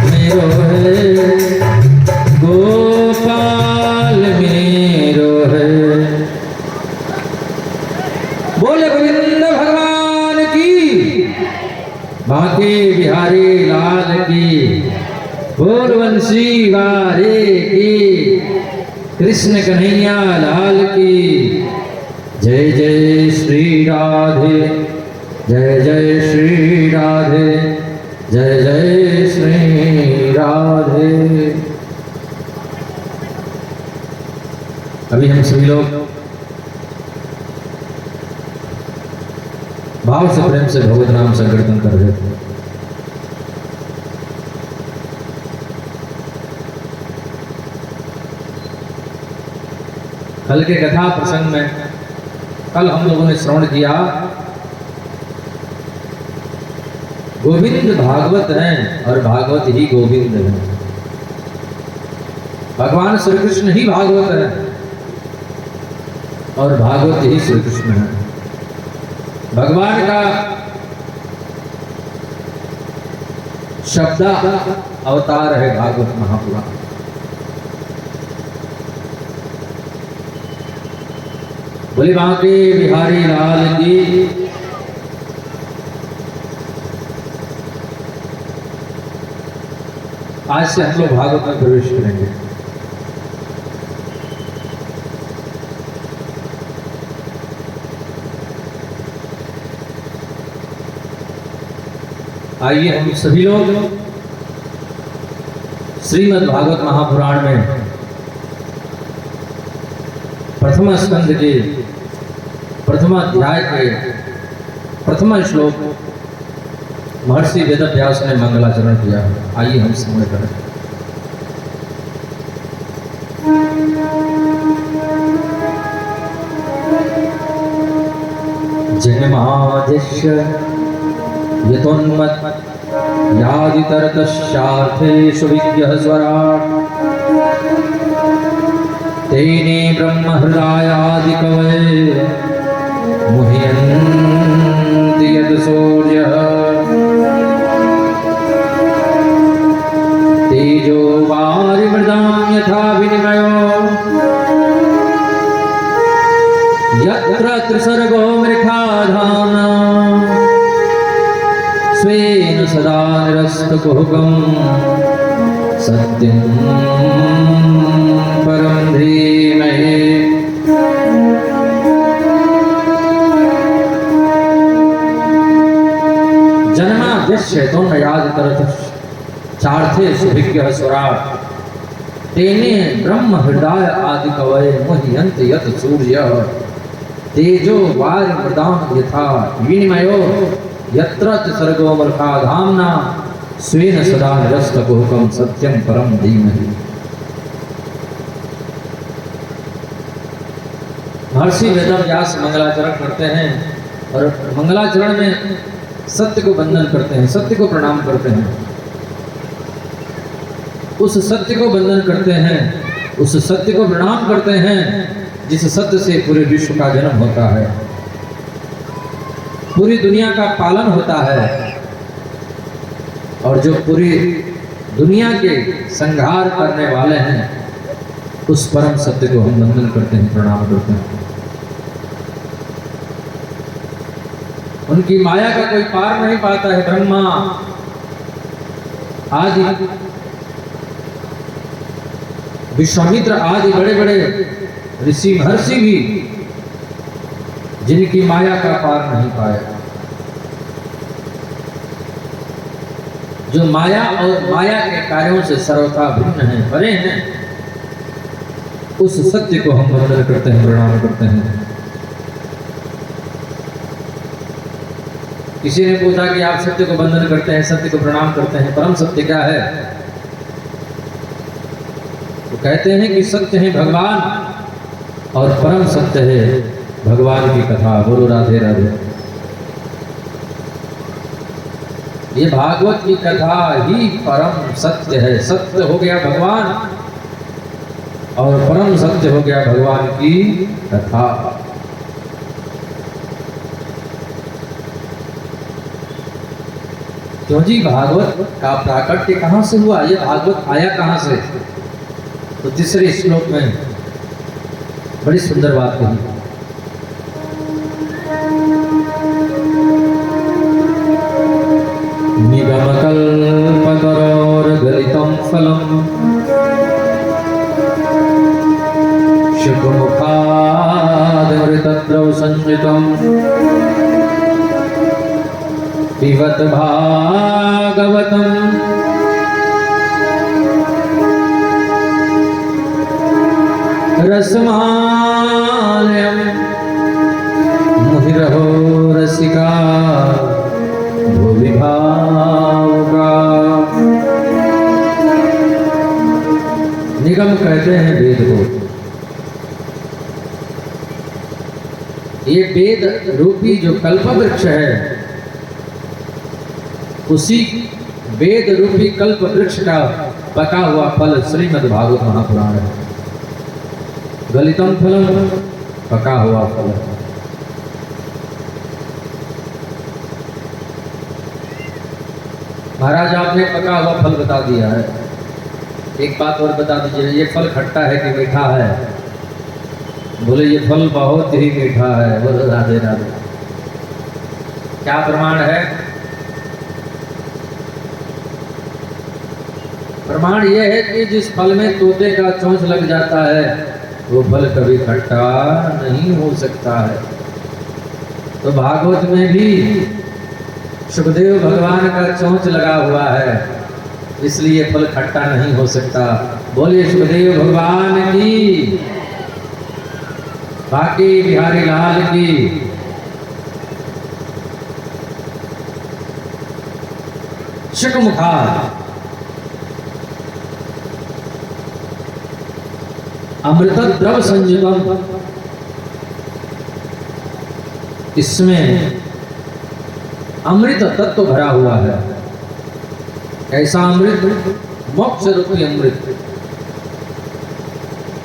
मेरो है, गोपाल मेरो है। बोले गोविंद भगवान की, बांके बिहारी लाल की, बोल बंसी वारे की, कृष्ण कन्हैया लाल की। जय जय श्री राधे, जय जय श्री राधे, जय जय श्री राधे। अभी हम सभी लोग भाव से प्रेम से भगवत नाम संकीर्तन कर रहे थे। कल के कथा प्रसंग में कल हम लोगों ने श्रवण किया, गोविंद भागवत हैं और भागवत ही गोविंद हैं। भगवान श्री कृष्ण ही भागवत हैं और भागवत ही श्री कृष्ण हैं। भगवान का शब्द अवतार है भागवत महापुराण। बोले बांके बिहारी लाल की। आज से हम लोग भागवत में प्रवेश करेंगे। आइए हम सभी लोग श्रीमद् भागवत महापुराण में प्रथम स्कंद के प्रथम अध्याय के प्रथम श्लोक महर्षि वेदव्यास ने मंगलाचरण किया है। आइए हम श्रवण करें। जन्माद्यस्य यतोन्मत् यादितरतश्चार्थेषु विद्यः स्वराट् तेने ब्रह्महृदायादिकवये मुह्यन्ति यत् सूर्यः तेजो वारिमृदां यथा विनिमयो यत्र त्रिसर्गो मृषा धाम्ना स्वेन सदा निरस्तकुहकं सत्यं परं धीमहि। जन्माद्यस्य चार्थेषु विज्ञः स्वराट् तेने ब्रह्म हृदय आदि कवये मुह्यन्ति यत् सूर्यः तेजो वारिमृदां यथा विनिमयो यत्र त्रिसर्गो मृषा धाम्ना स्वेन सदा निरस्तकुहकं सत्यं परं धीमहि। महर्षि वेदव्यास मंगलाचरण करते हैं और मंगलाचरण में सत्य को वंदन करते हैं, सत्य को प्रणाम करते हैं। उस सत्य को वंदन करते हैं, उस सत्य को प्रणाम करते हैं जिस सत्य से पूरे विश्व का जन्म होता है, पूरी दुनिया का पालन होता है और जो पूरी दुनिया के संहार करने वाले हैं उस परम सत्य को हम वंदन करते हैं, प्रणाम करते हैं। उनकी माया का कोई पार नहीं पाता है। ब्रह्मा आदि विश्वामित्र आदि बड़े बड़े ऋषि महर्षि भी जिनकी माया का पार नहीं पाया, जो माया और माया के कार्यों से सर्वथा भिन्न हैं, परे हैं, उस सत्य को हम वंदन करते हैं, प्रणाम करते हैं। किसी ने पूछा कि आप सत्य को वंदन करते हैं, सत्य को प्रणाम करते हैं, परम सत्य क्या है? तो कहते हैं कि सत्य है भगवान और परम सत्य है भगवान की कथा। बोलो राधे राधे। ये भागवत की कथा ही परम सत्य है। सत्य हो गया भगवान और परम सत्य हो गया भगवान की कथा। क्यों जी, भागवत का प्राकट्य कहाँ से हुआ, ये भागवत आया कहाँ से? तो तीसरे श्लोक में बड़ी सुंदर बात कही। निगमकल्पतरोर्गलितं फलम् शुकमुखादमृतद्रवसंयुतं पिबत भागवतम् रसमालयं मुहिरहो रसिका भुवि भावुका। निगम कहते हैं वेद को। ये वेद रूपी जो कल्प वृक्ष है, उसी वेद रूपी कल्प वृक्ष का पका हुआ फल श्रीमद् भागवत महापुराण है। गलितम फलम, पका हुआ फल। महाराज आपने पका हुआ फल बता दिया है, एक बात और बता दीजिए, ये फल खट्टा है कि मीठा है? बोले ये फल बहुत ही मीठा है। बोले राधे राधे। क्या प्रमाण है? प्रमाण यह है कि जिस फल में तोते का चोंच लग जाता है वो फल कभी खट्टा नहीं हो सकता है। तो भागवत में भी सुखदेव भगवान का चोंच लगा हुआ है, इसलिए फल खट्टा नहीं हो सकता। बोलिए सुखदेव भगवान की, बाकी बिहारी लाल की। शुकमुखा अमृत द्रव संयुतम, इसमें अमृत तत्व भरा हुआ है। ऐसा अमृत, मोक्ष रूपी अमृत,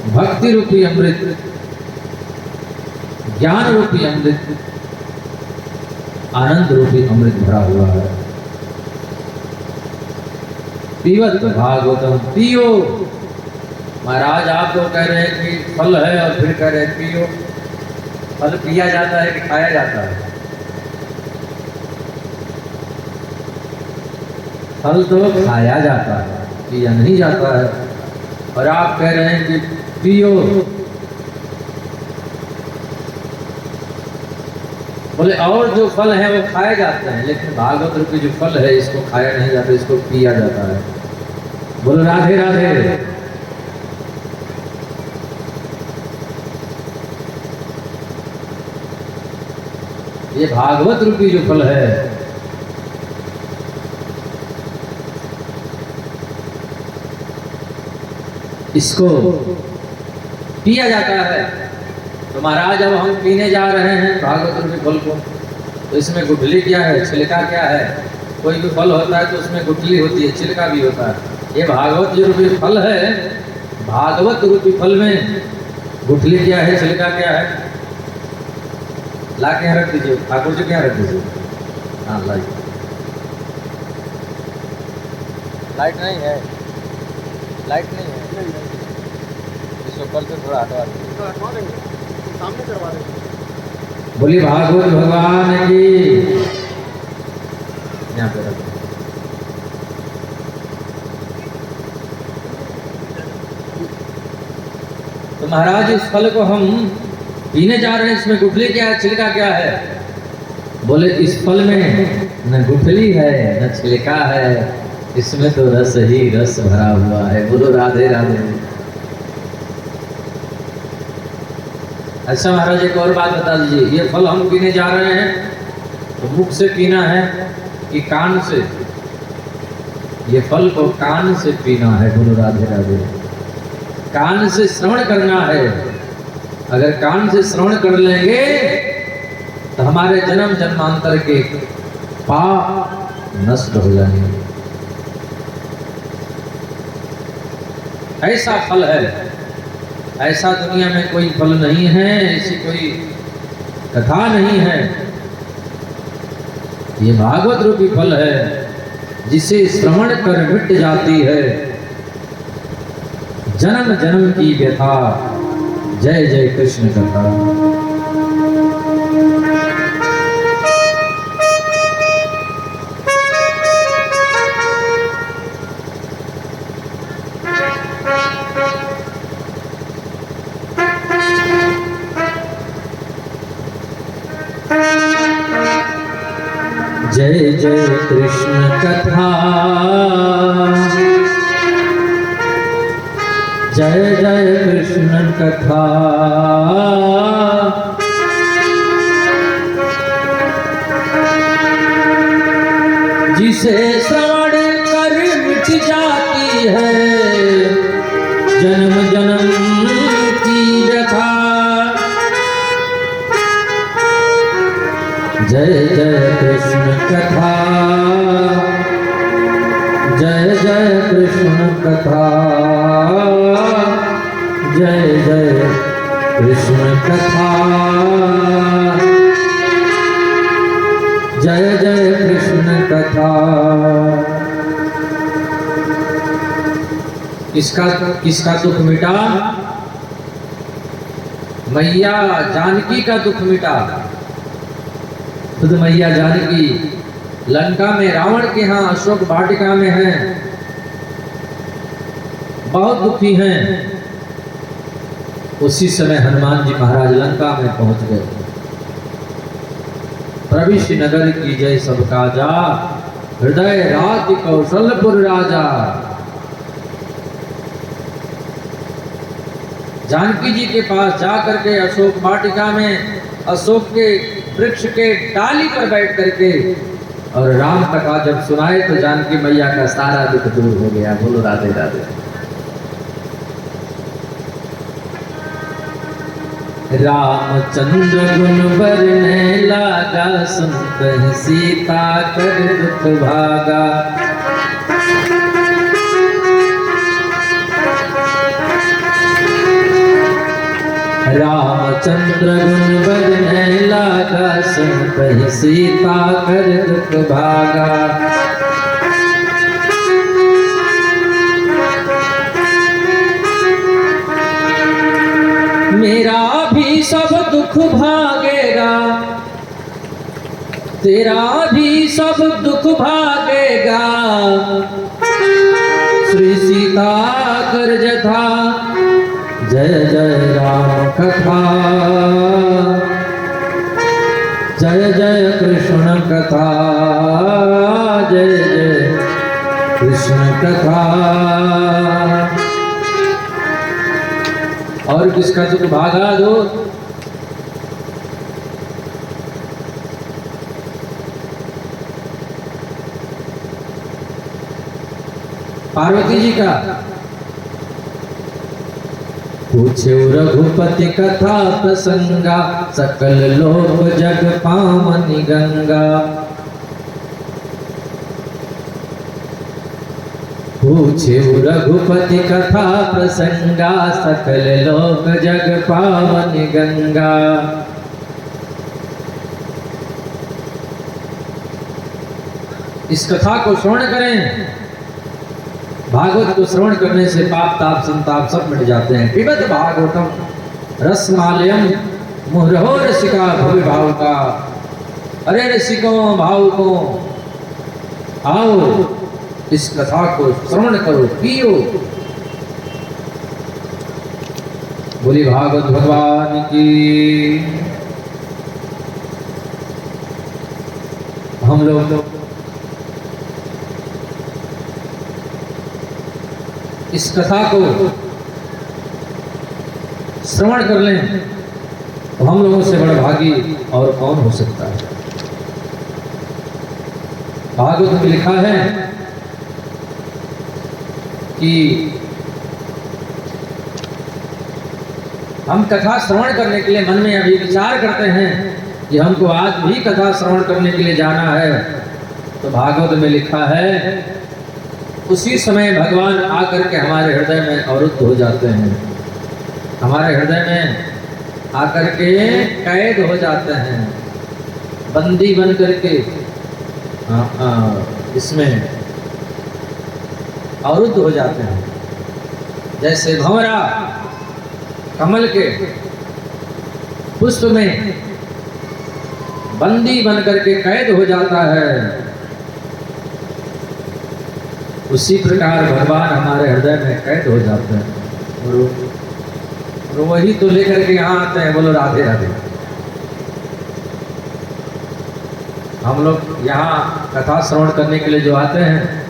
भक्ति रूपी अमृत, ज्ञान रूपी अमृत, आनंद रूपी अमृत भरा हुआ है। पीवत भागवतम, पियो। महाराज आप तो कह रहे हैं कि फल है और फिर कह रहे हैं पियो। फल पिया जाता है कि खाया जाता है? फल तो खाया जाता है, पिया नहीं जाता है। और आप कह रहे हैं कि पियो। बोले और जो फल है वो खाए जाते हैं, लेकिन भागवत रूपी जो फल है इसको खाया नहीं जाता, इसको पिया जाता है। बोलो राधे राधे। ये भागवत रूपी जो फल है, इसको पिया जाता है। तो महाराज अब हम पीने जा रहे हैं भागवत रूपी फल को, तो इसमें गुठली क्या है, छिलका क्या है? कोई भी फल होता है तो उसमें गुठली होती है, छिलका भी होता है। ये भागवत जो रूपी फल है, भागवत रूपी फल में गुठली क्या है, छिलका क्या है? ला के यहाँ रख दीजिए, ठाकुर जी के यहाँ रख दीजिए। हाँ लाइट, लाइट नहीं है, लाइट नहीं है, इसको कल से थोड़ा हटवा देंगे, सामने करवा देंगे। बोली भागवत भगवान की। यहाँ पे रख। तो महाराज इस फल को हम पीने जा रहे हैं, इसमें गुठली क्या है, छिलका क्या है? बोले इस फल में न गुठली है न छिलका है, इसमें तो रस ही रस भरा हुआ है। बोलो राधे राधे। अच्छा महाराज एक और बात बता दीजिए, ये फल हम पीने जा रहे हैं तो मुख से पीना है कि कान से? ये फल को कान से पीना है। बोलो राधे राधे। कान से श्रवण करना है। अगर कान से श्रवण कर लेंगे तो हमारे जन्म जन्मांतर के पाप नष्ट हो जाएंगे। ऐसा फल है, ऐसा दुनिया में कोई फल नहीं है, ऐसी कोई कथा नहीं है। ये भागवत रूपी फल है, जिसे श्रवण कर मिट जाती है जन्म जन्म की व्यथा। जय जय कृष्ण कथा। जय जय कृष्ण कथा, जय जय कृष्ण कथा। जिसे श्रवण कर मिट जाती है जन्म जन्म की व्यथा। जय जय कृष्ण कथा, जय जय कृष्ण कथा, जय जय कृष्ण कथा, जय जय कृष्ण कथा। किसका दुख मिटा? मैया जानकी का दुख मिटा। खुद मैया जानकी लंका में रावण के यहाँ अशोक वाटिका में हैं, बहुत दुखी हैं। उसी समय हनुमान जी महाराज लंका में पहुंच गए। प्रविष्ट नगर की जय सब काजा, हृदय राज कौशलपुर राजा। जानकी जी के पास जाकर के अशोक वाटिका में अशोक के वृक्ष के डाली पर बैठ करके और राम कथा जब सुनाए तो जानकी मैया का सारा दुख दूर हो गया। बोलो राधे राधे। रामचंद्र गुण बरने लागा, सुनकर सीता कर दुख भागा। रामचंद्र गुण बरने लागा, सुनकर सीता कर दुख भागा। मेरा भी सब दुख भागेगा, तेरा भी सब दुख भागेगा। श्री सीता कर जथा, जय जय राम कथा, जय जय कृष्ण कथा, जय जय कृष्ण कथा। और किसका दुख भागा दो? पार्वती जी का। पूछे रघुपति कथा प्रसंगा, सकल लोक जग पावनी गंगा। पूछे रघुपति कथा प्रसंगा, सकल लोक जग पावनी गंगा। इस कथा को श्रवण करें। भागवत को श्रवण करने से पाप ताप संताप सब मिट जाते हैं। पिबत भागवतम रसमालयम मुहुरहो रसिका भव्य भाव का। अरे रसिकों भावुकों, आओ इस कथा को श्रवण करो, पियो। बोली भागवत भगवान की। हम लोग इस कथा को श्रवण कर लें तो हम लोगों से बड़ा भागी और कौन हो सकता है। भागवत में लिखा है कि हम कथा श्रवण करने के लिए मन में अभी विचार करते हैं कि हमको आज भी कथा श्रवण करने के लिए जाना है। तो भागवत में लिखा है उसी समय भगवान आकर के हमारे हृदय में अवरुद्ध हो जाते हैं, हमारे हृदय में आकर के कैद हो जाते हैं, बंदी बन करके इसमें अवरुद्ध हो जाते हैं। जैसे भंवरा कमल के पुष्प में बंदी बनकर के कैद हो जाता है, उसी प्रकार भगवान हमारे हृदय में कैद हो जाते हैं और वही तो लेकर के यहाँ आते हैं। बोलो राधे राधे। हम लोग यहाँ कथा श्रवण करने के लिए जो आते हैं,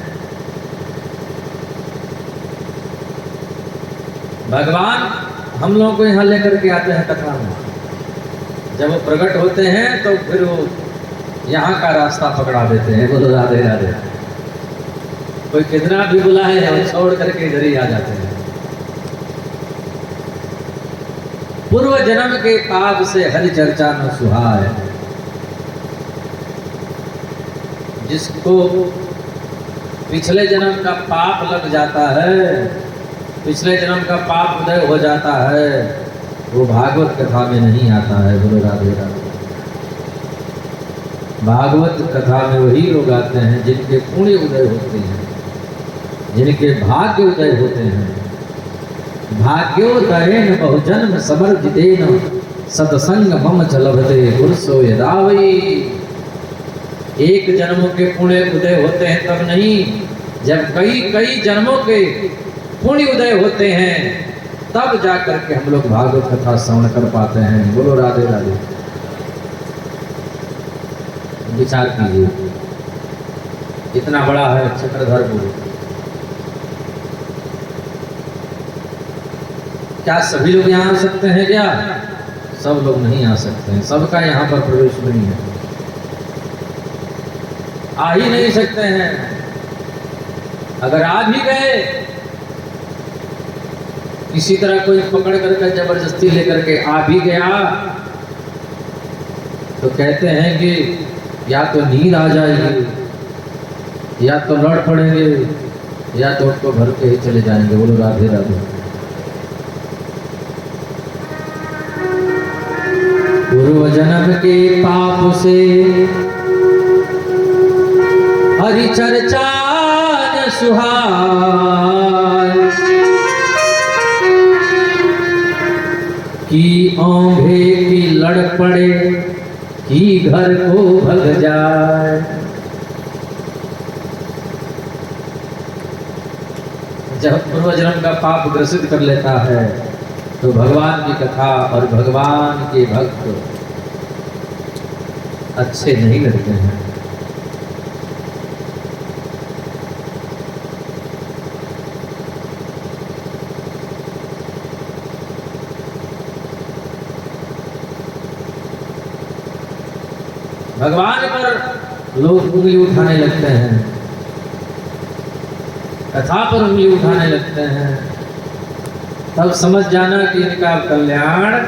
भगवान हम लोगों को यहाँ लेकर के आते हैं कथा में। जब वो प्रकट होते हैं तो फिर वो यहाँ का रास्ता पकड़ा देते हैं। बोलो राधे राधे। कोई कितना भी बुलाए हम छोड़ करके इधर ही आ जाते हैं। पूर्व जन्म के पाप से हरि चर्चा न सुहाए। जिसको पिछले जन्म का पाप लग जाता है, पिछले जन्म का पाप उदय हो जाता है, वो भागवत कथा में नहीं आता है। बोलो राधे राधे। भागवत कथा में वही लोग आते हैं जिनके पुण्य उदय होते हैं, जिनके भाग्य उदय होते हैं। भाग्योदयेन बहुजन्म समर्जितेन सत्संग मम च लभते पुरुषो यदा वै। एक जन्मों के पुण्य उदय होते हैं तब नहीं, जब कई कई जन्मों के पुण्य उदय होते हैं तब जाकर के हम लोग भागवत कथा श्रवण कर पाते हैं। बोलो राधे राधे। विचार कीजिए, इतना बड़ा है चक्रधरपुर, क्या सभी लोग यहाँ आ सकते हैं? क्या सब लोग नहीं आ सकते हैं, सबका यहाँ पर प्रवेश नहीं है, आ ही नहीं सकते हैं। अगर आ भी गए, किसी तरह कोई पकड़ करके जबरदस्ती लेकर के आ भी गया तो कहते हैं कि या तो नींद आ जाएगी, या तो लड़ पड़ेंगे, या तो उसको भर के ही चले जाएंगे। बोलो राधे राधे। पूर्व जन्म के पाप से हरि चर्चा न सुहाए, कि औंधे की लड़ पड़े कि घर को भग जाए। जब पूर्व जन्म का पाप ग्रसित कर लेता है तो भगवान की कथा और भगवान के भक्त अच्छे नहीं लगते हैं। भगवान पर लोग उंगली उठाने लगते हैं, कथा पर उंगली उठाने लगते हैं, तब समझ जाना कि इनका कल्याण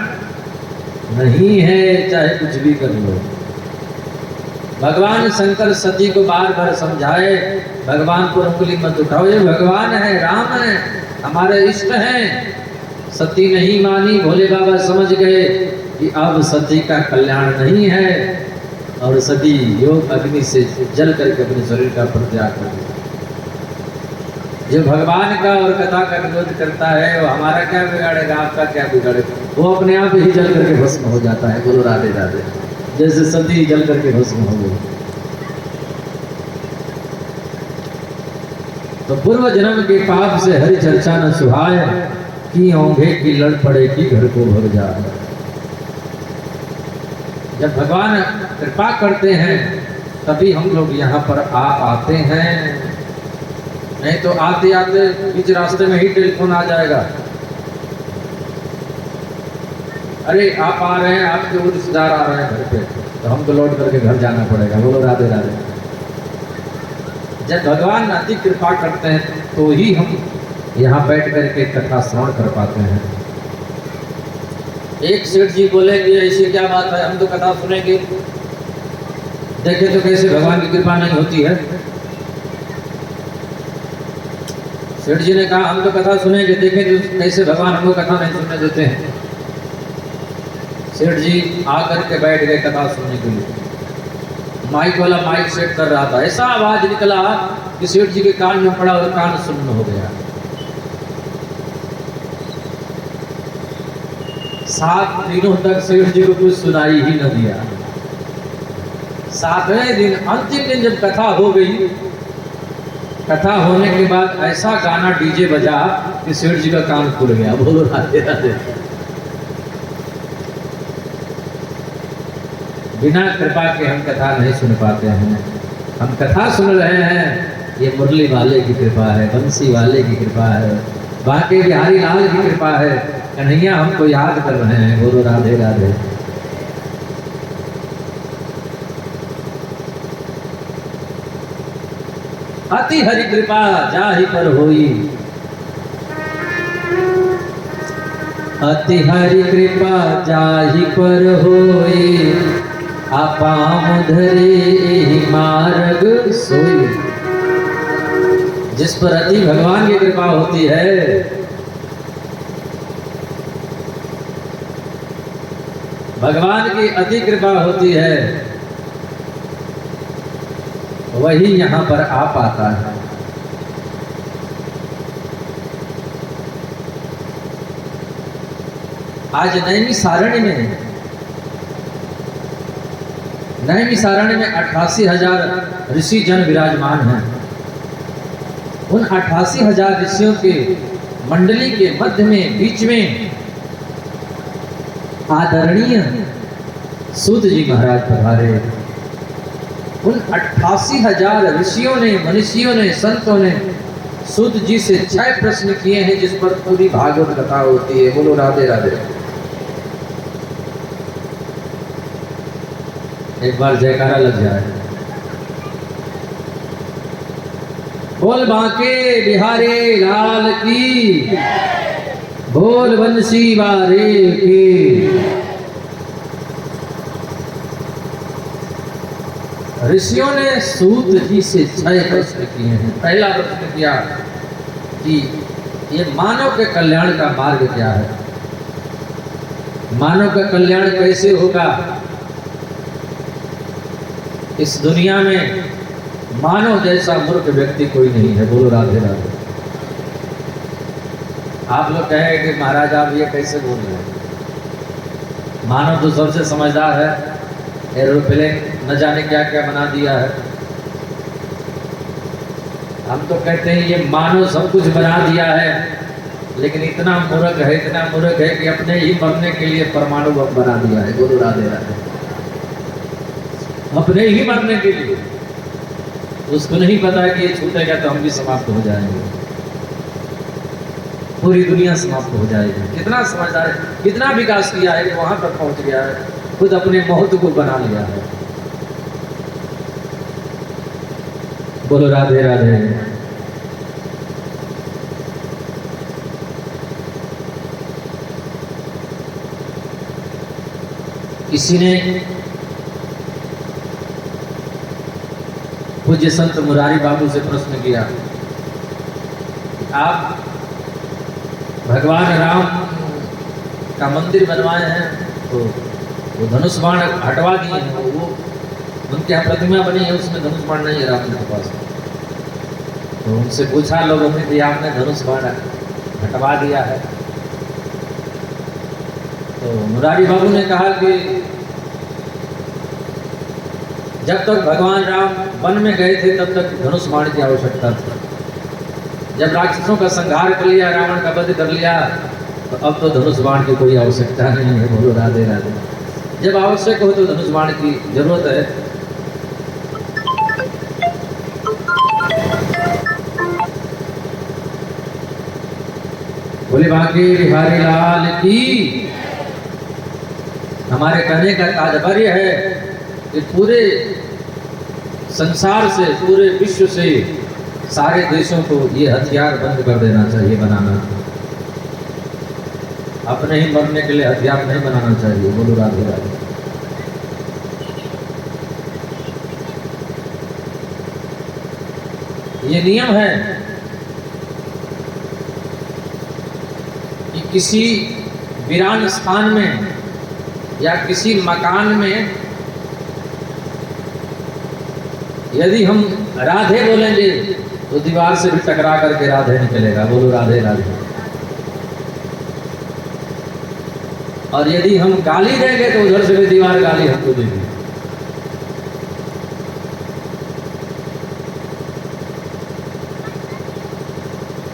नहीं है, चाहे कुछ भी कर लो। भगवान शंकर सती को बार बार समझाए, भगवान पर उंगली मत उठाओ, ये भगवान है, राम है, हमारे इष्ट हैं। सती नहीं मानी, भोले बाबा समझ गए कि अब सती का कल्याण नहीं है, और सती योग अग्नि से जल करके अपने शरीर का परित्याग कर दिया। जो भगवान का और कथा का विरोध करता है वो हमारा क्या बिगाड़ेगा, आपका क्या बिगाड़ेगा? वो अपने आप ही जल करके भस्म हो जाता है। बोलो राधे राधे। जैसे सती जल करके भस्म हो गई। तो पूर्व जन्म के पाप से हरि चर्चा न सुहाए, कि औंधे की लड़ पड़े कि घर को भर जाए। जब भगवान कृपा करते हैं तभी हम लोग यहाँ पर आ पाते हैं, नहीं तो आते आते बीच रास्ते में ही टेलीफोन आ जाएगा, अरे आप आ रहे हैं, आपके वो रिश्तेदार आ रहे हैं घर पे, तो हमको लौट करके घर जाना पड़ेगा। बोलो राधे राधे। जब भगवान अति कृपा करते हैं तो ही हम यहाँ बैठ करके कथा श्रवण कर पाते हैं। एक सेठ जी बोले कि ऐसी क्या बात है, हम तो कथा सुनेंगे, देखे तो कैसे भगवान की कृपा नहीं होती है। सेठ जी ने कहा हम तो कथा सुनेंगे, देखे तो कैसे भगवान हमको कथा नहीं सुनने देते हैं। सेठ जी आकर के बैठ गए कथा सुनने के लिए। माइक वाला माइक सेट कर रहा था, ऐसा आवाज निकला कि सेठ जी के कान में पड़ा और कान सुन्न हो गया। 7 दिनों तक सेठ जी को कुछ सुनाई ही न दिया। 7वें दिन, अंतिम दिन जब कथा हो गई, कथा होने के बाद ऐसा गाना डीजे बजा कि सेठ जी का कान खुल गया। बोलो राधे राधे। बिना कृपा के हम कथा नहीं सुन पाते हैं। हम कथा सुन रहे हैं, ये मुरली वाले की कृपा है, बंसी वाले की कृपा है, बांके बिहारी लाल की कृपा है, कन्हैया हमको याद कर रहे हैं। बोलो राधे राधे। अति हरि कृपा जाहि पर होई, अति हरि कृपा जाहि पर होई, आपाम धरे मार्ग सोई। जिस पर अति भगवान की कृपा होती है, भगवान की अति कृपा होती है, वही यहां पर आ पाता है। आज नैमी सारणी में 88,000 ऋषि जन विराजमान हैं। उन 88,000 ऋषियों के मंडली के मध्य में, बीच में आदरणीय सूत जी महाराज पधारे। उन 88,000 ऋषियों ने, मनीषियों ने, संतों ने सूत जी से 6 प्रश्न किए हैं, जिस पर पूरी भागवत कथा होती है। बोलो राधे राधे। एक बार जयकारा लग जाए। बोल बांके बिहारी लाल की, बोल बंसी वाले की। ऋषियों ने सूत जी से 6 प्रश्न किए हैं। पहला प्रश्न किया कि ये मानव के कल्याण का मार्ग क्या है, मानव का कल्याण कैसे होगा। इस दुनिया में मानव जैसा मूर्ख व्यक्ति कोई नहीं है। बोलो राधे राधे। आप लोग कहें कि महाराज आप ये कैसे बोल रहे हैं, मानव तो सबसे समझदार है, एरोप्लेन न जाने क्या क्या बना दिया है। हम तो कहते हैं ये मानव सब कुछ बना दिया है, लेकिन इतना मूर्ख है, इतना मूर्ख है कि अपने ही मरने के लिए परमाणु बम बना दिया है। बोलो राधे राधे। अपने ही मरने के लिए। उसको नहीं पता कि ये छूटेगा तो हम भी समाप्त हो जाएंगे, पूरी दुनिया समाप्त हो जाएगी। कितना समझदार है, कितना विकास किया है, वहां तक पहुंच गया है, खुद अपने मौत को बना लिया है। बोलो राधे राधे। किसी ने पूज्य संत मुरारी बाबू से प्रश्न किया, आप भगवान राम का मंदिर बनवाए हैं तो वो धनुष बाण हटवा दिए हैं, वो उनके यहाँ प्रतिमा बनी है, उसमें धनुष बाण नहीं है राम जी के पास। तो उनसे पूछा लोगों ने कि आपने धनुष बाण हटवा दिया है। तो मुरारी बाबू ने कहा कि जब तक भगवान राम वन में गए थे तब तक धनुष बाण की आवश्यकता थी। जब राक्षसों का संहार कर लिया, रावण का वध कर लिया, तो अब तो धनुष बाण की कोई आवश्यकता नहीं है। बोलो राधे राधे। जब आवश्यक हो तो धनुष बाण की जरूरत है। बोले बांके बिहारी लाल की। हमारे कहने का तात्पर्य है कि पूरे संसार से, पूरे विश्व से सारे देशों को ये हथियार बंद कर देना चाहिए, बनाना। अपने ही मरने के लिए हथियार नहीं बनाना चाहिए। बोलो राधे राधे। ये नियम है कि किसी वीरान स्थान में या किसी मकान में यदि हम राधे बोलेंगे तो दीवार से भी टकरा करके राधे निकलेगा, बोलो राधे राधे। और यदि हम गाली देंगे तो उधर से भी दीवार गाली हमको देगी।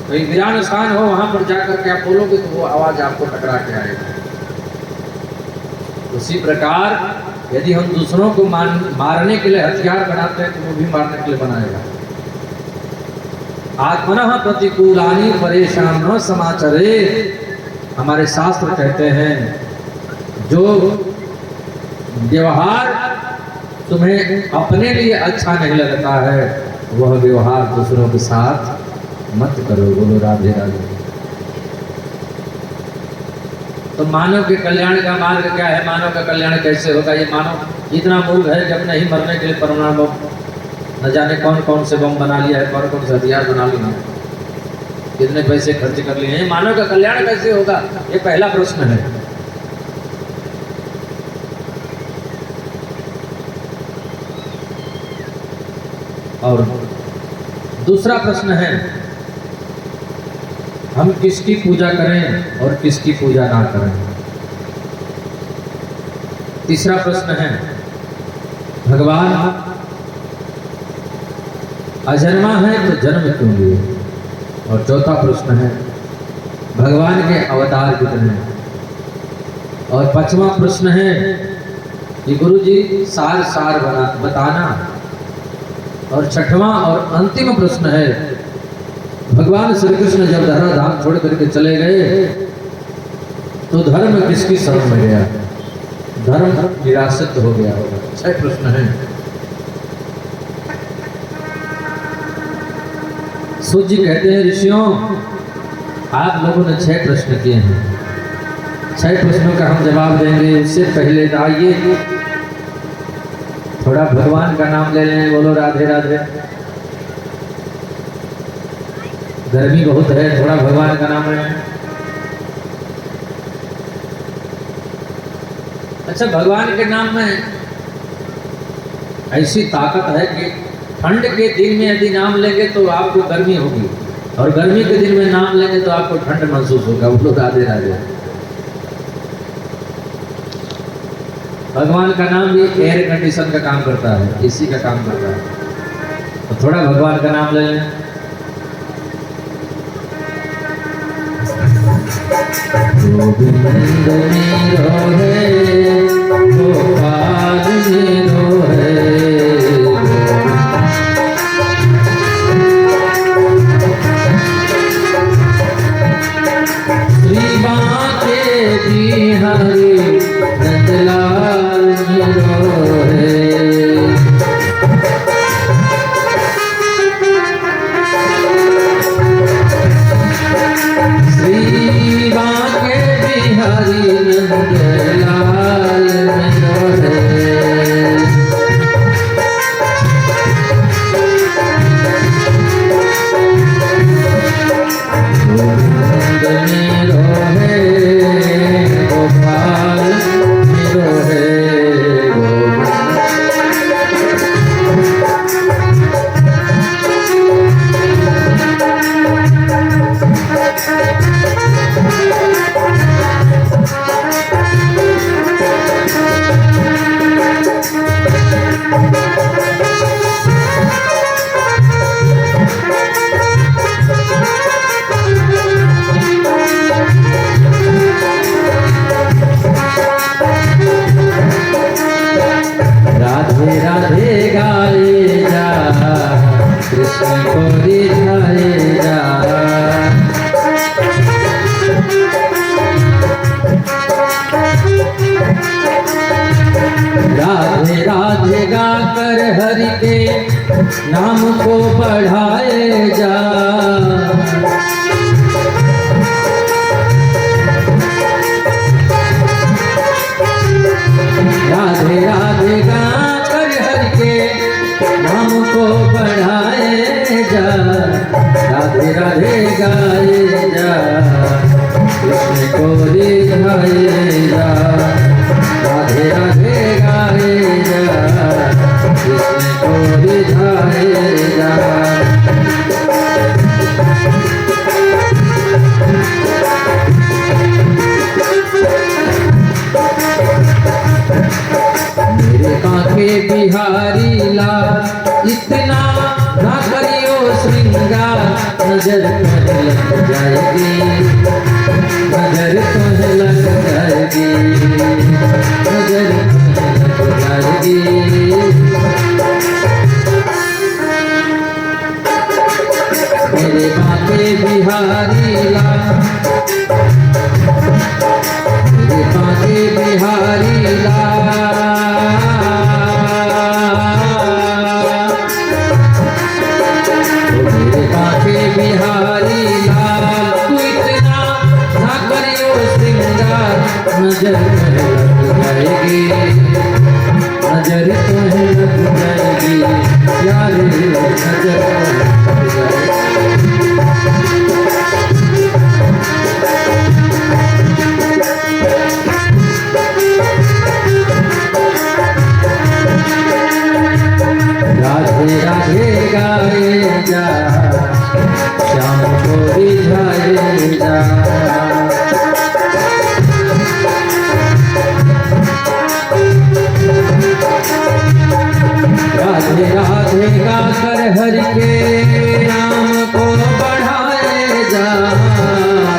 कोई वीरान स्थान हो वहां पर जाकर के आप बोलोगे तो वो आवाज आपको टकरा के आएगा। उसी प्रकार यदि हम दूसरों को मारने के लिए हथियार बनाते हैं तो वो भी मारने के लिए बनाएगा। आत्मनः प्रतिकूलानि परेशान न समाचरे, हमारे शास्त्र कहते हैं जो व्यवहार तुम्हें अपने लिए अच्छा नहीं लगता है वह व्यवहार दूसरों के साथ मत करो, बोलो राधे राधे। तो मानव के कल्याण का मार्ग क्या है? मानव का कल्याण कैसे होगा? ये मानव इतना मूर्ख है कि अपने ही मरने के लिए परमाणु बम न जाने कौन कौन से बम बना लिया है, कौन कौन से हथियार बना लिया, कितने पैसे खर्च कर लिए हैं। मानव का कल्याण कैसे होगा? ये पहला प्रश्न है। और दूसरा प्रश्न है हम किसकी पूजा करें और किसकी पूजा ना करें। तीसरा प्रश्न है भगवान अजन्मा है तो जन्म क्यों लिए। और चौथा प्रश्न है भगवान के अवतार कितने। और पांचवा प्रश्न है कि गुरु जी सार सार बताना। और छठवां और अंतिम प्रश्न है भगवान श्री कृष्ण जब धरा धाम छोड़ करके चले गए तो धर्म किसकी शरण में गया? धर्म निराशित हो गया होगा। 6 प्रश्न हैं। सूत जी कहते हैं ऋषियों आप लोगों ने 6 प्रश्न किए हैं, 6 प्रश्नों का हम जवाब देंगे। उससे पहले आइए थोड़ा भगवान का नाम ले लें, बोलो राधे राधे। गर्मी बहुत है, थोड़ा भगवान का नाम लें। अच्छा, भगवान के नाम में ऐसी ताकत है कि ठंड के दिन में यदि नाम लेंगे तो आपको गर्मी होगी और गर्मी के दिन में नाम लेंगे तो आपको ठंड महसूस होगा, बोलो राधे राधे। भगवान का नाम भी एयर कंडीशन का काम करता है, एसी का काम करता है। तो थोड़ा भगवान का नाम ले लें। गोविंद मेरो है गोपाल मेरो है, श्री बांके बिहारी नंदलाल मेरो है। श्री बांके बिहारी नंदलाल मेरो है। गोविंद मेरो है गोपाल मेरो है। राधे राधे गाए जा कृष्ण को रिझाए जा। राधे राधे गाकर हरि के नाम को बढ़ाए जा। राधे राधे गाकर हरि के नाम को बढ़ाए जा। राधे राधे गाए जा कृष्ण को रिझाए जा। राधे राधे गाए जा कृष्ण को रिझाए नजर तुम्हें लग जाएगी, नजर तुम्हें लग जाएगी, नजर तुम्हें लग जाएगी। मेरे बाके बिहारी लाल, मेरे बाके बिहारी लाल, मेरे बाके बिहारी लाल, तू इतना ना करियो श्रृंगार, नजर तुम्हें लग जाएगी, नजर तुम्हें लग जाएगी, प्यारे नजर तुम्हें लग जाएगी। राधे राधे गाए जा, श्याम को रिझाए जा, राधे राधे गाकर हरि के नाम को बढ़ाए जा,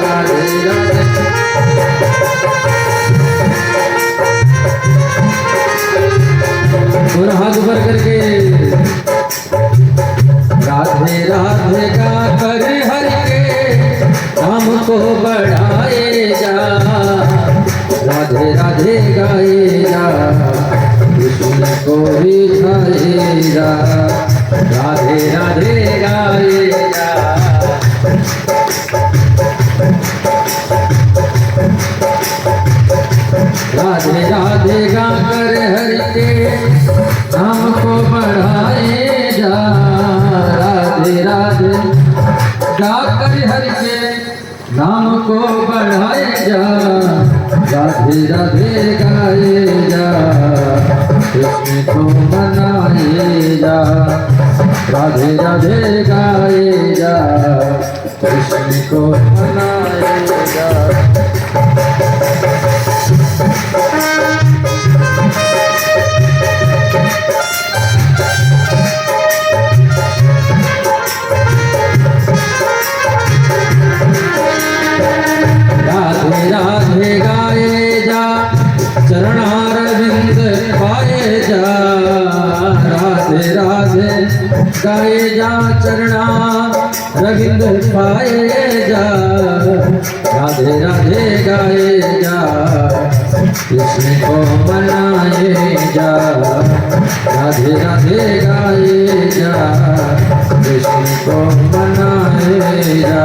राधे राधे और हाथ भर करके राधे राधे गाकर हरि के नाम को बढ़ाए जा, राधे राधे गाए जा, कृष्ण को रिझाए जा, राधे राधे गाए जा। राधे राधे गाकर हरि के नाम को बढ़ाए जा, राधे राधे गाकर हरि के नाम को बढ़ाए जा, राधे राधे गाए जा, कृष्ण को मनाए जा, राधे राधे गाए जा, कृष्ण को मनाए जा। राधे राधे गाए जा, चरणारविंद पाए जा, राधे राधे गाए जा, चरणारविंद पाए जा, राधे राधे गाए जा, कृष्ण को मनाए जा, राधे राधे गाए जा, कृष्ण को मनाए जा।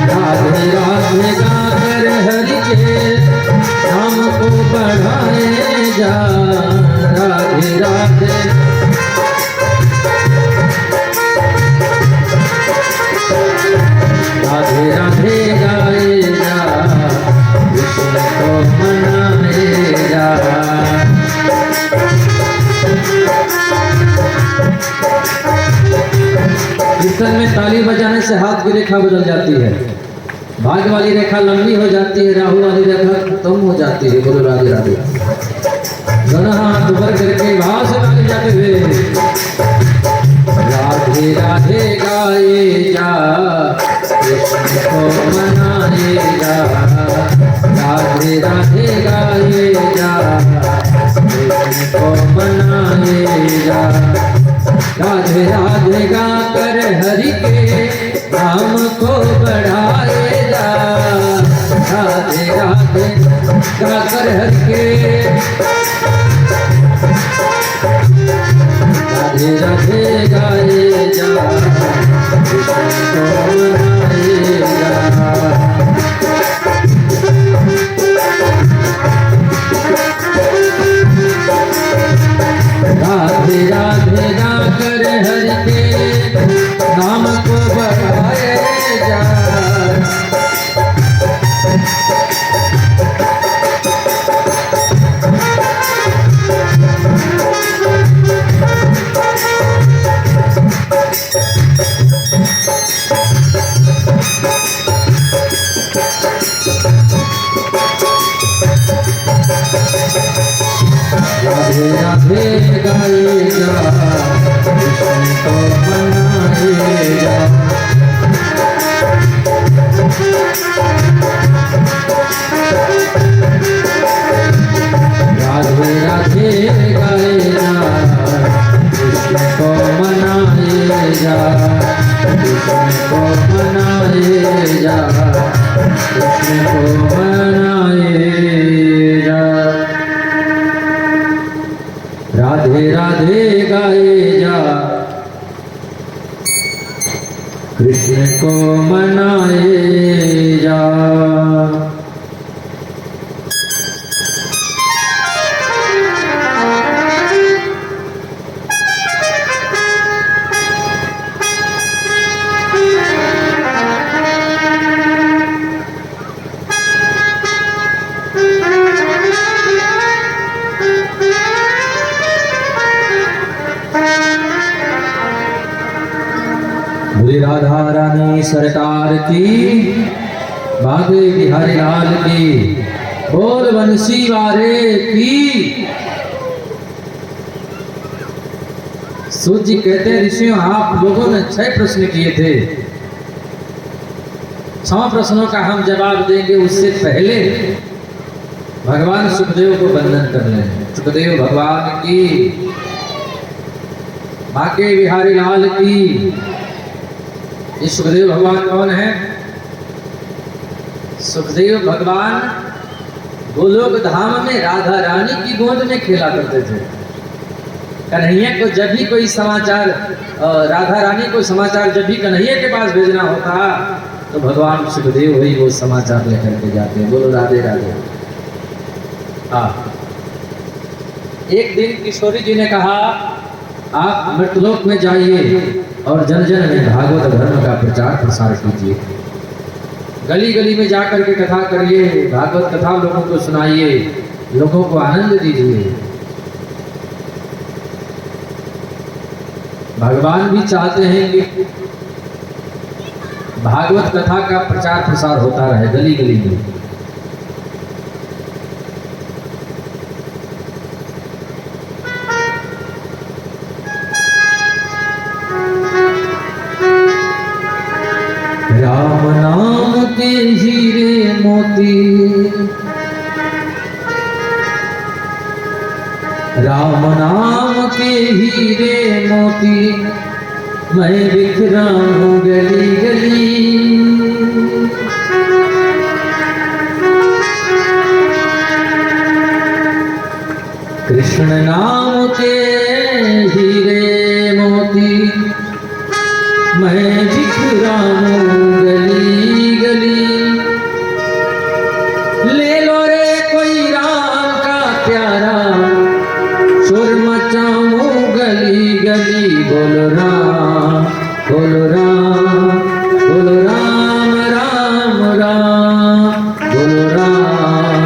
राधे राधे गाकर हरि के नाम को बढ़ाए जा, राधे राधे राधे राधे गाए जा, कृष्ण को मनाए जा। कीर्तन में ताली बजाने से हाथ की रेखा बदल जाती है, भाग्य वाली रेखा लंबी हो जाती है, राहु वाली रेखा कम हो जाती है। बोलो राधे राधे। दोनों हाथ ऊपर करके भाव से ताली जाते हुए राधे राधे गाए जा, कृष्ण को मनाए जा, राधे राधे गाए जा, कृष्ण को मनाए जा, राधे राधे गाकर हरि के नाम को बढ़ाए जा, राधे राधे गाकर हरि के राधे राधे गाए जा, कृष्ण को मनाए जा। राधे राधे गाकर हरि के नाम को बढ़ाए जा, गाए जा, कृष्ण को मनाए जा। राधे राधे गाए जा, कृष्ण को मनाए जा, कृष्ण को मनाए जा, कृष्ण को मनाए जा। राधे राधे गाए जा, कृष्ण को मनाए जा। बोले राधा रानी सरकार की, बागे बिहारी लाल की, बोल बंसी वारे की। सूत जी कहते हैं, ऋषियों आप लोगों ने 6 प्रश्न किए थे, 6 प्रश्नों का हम जवाब देंगे। उससे पहले भगवान सुखदेव को वंदन कर लें। सुखदेव भगवान की, बाके बिहारी लाल की। ये सुखदेव भगवान कौन है? सुखदेव भगवान गोलोक धाम में राधा रानी की गोद में खेला करते थे। कन्हैया को जब भी कोई समाचार, राधा रानी को समाचार जब भी कन्हैया के पास भेजना होता तो भगवान सुखदेव वही वो समाचार लेकर के जाते हैं। बोलो राधे राधे। एक दिन किशोरी जी ने कहा, आप मृतलोक में जाइए और जन जन में भागवत धर्म का प्रचार प्रसार कीजिए। गली गली में जाकर के कथा करिए, भागवत कथा लोगों को सुनाइए, लोगों को आनंद दीजिए। भगवान भी चाहते हैं कि भागवत कथा का प्रचार प्रसार होता रहे गली गली में। राम नाम के हीरे मोती, राम नाम के हीरे मोती, मैं बिखरा हूँ गली गली। कृष्ण नाम के हीरे मोती, मैं बिखरा हूँ गली गली। ले लो रे कोई राम का प्यारा, शोर मचाऊं गली गली। बोलो राम, बोलो राम, बोलो राम राम राम, बोलो राम।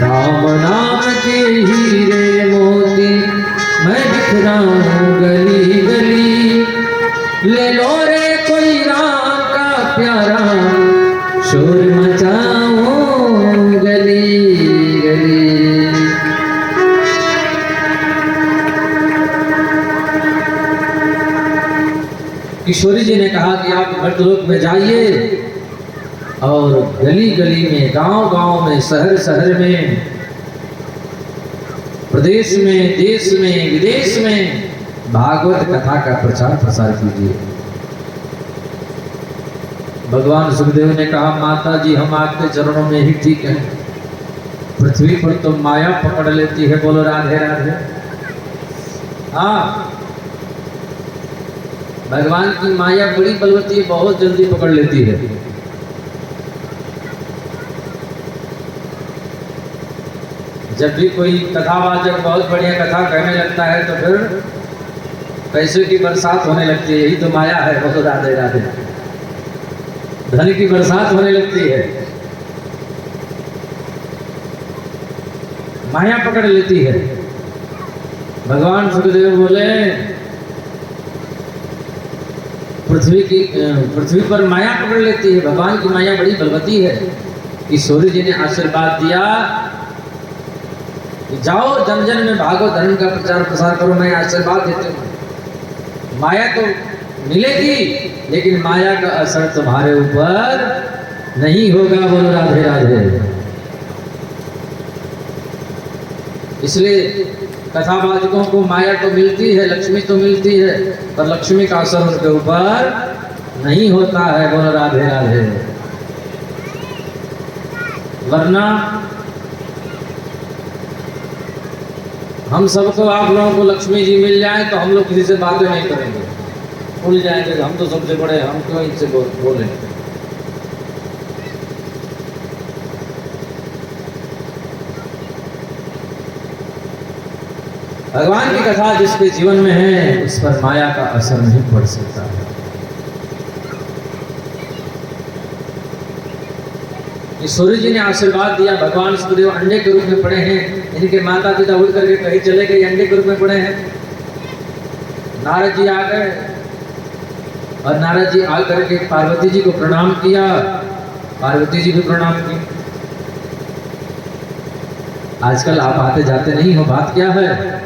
राम नाम के हीरे मोती, मैं बिखरा हूँ गली गली। ले लो रे कोई राम का प्यारा, शोर मचाऊं गली गली। किशोरी जी ने कहा कि आप मृतलोक में जाइए और गली गली में, गांव गांव में, शहर शहर में, प्रदेश में, देश में, विदेश में भागवत कथा का प्रचार प्रसार कीजिए। भगवान सुखदेव ने कहा, माता जी हम आपके चरणों में ही ठीक हैं, पृथ्वी पर तो माया पकड़ लेती है। बोलो राधे राधे। हाँ, भगवान की माया बड़ी बलवती है, बहुत जल्दी पकड़ लेती है। जब भी कोई कथावाचक बहुत बढ़िया कथा कहने लगता है तो फिर पैसे की बरसात होने लगती है। यही तो माया है। बहुत राधे राधे। धन की बरसात होने लगती है, माया पकड़ लेती है। भगवान सुखदेव बोले, पृथ्वी पर माया पकड़ लेती है। भगवान की माया बड़ी बलवती है कि सूर्य जी ने आशीर्वाद दिया कि जाओ जन जन में भागो, धर्म का प्रचार प्रसार करो, मैं आशीर्वाद देती हूँ। माया तो मिलेगी लेकिन माया का असर तुम्हारे ऊपर नहीं होगा। बोलो राधे राधे। इसलिए कथावाचकों को माया तो मिलती है, लक्ष्मी तो मिलती है, पर लक्ष्मी का असर उनके ऊपर नहीं होता है। बोलो राधे राधे। वरना हम सबको, आप लोगों को लक्ष्मी जी मिल जाए तो हम लोग किसी से बातें नहीं करेंगे, भूल जाएंगे हम तो सबसे बड़े, हम क्यों इनसे बोलें। भगवान की कथा जिसके जीवन में है उस पर माया का असर नहीं पड़ सकता है। सूर्य जी ने आशीर्वाद दिया, भगवान सूर्यदेव अंडे के रूप में पड़े हैं, इनके माता पिता उड़ करके कहीं चले गए, अंडे के रूप में पड़े हैं। नारद जी आ गए और नारद जी आकर के पार्वती जी को प्रणाम किया, पार्वती जी भी प्रणाम की। आजकल आप आते जाते नहीं हो, बात क्या है?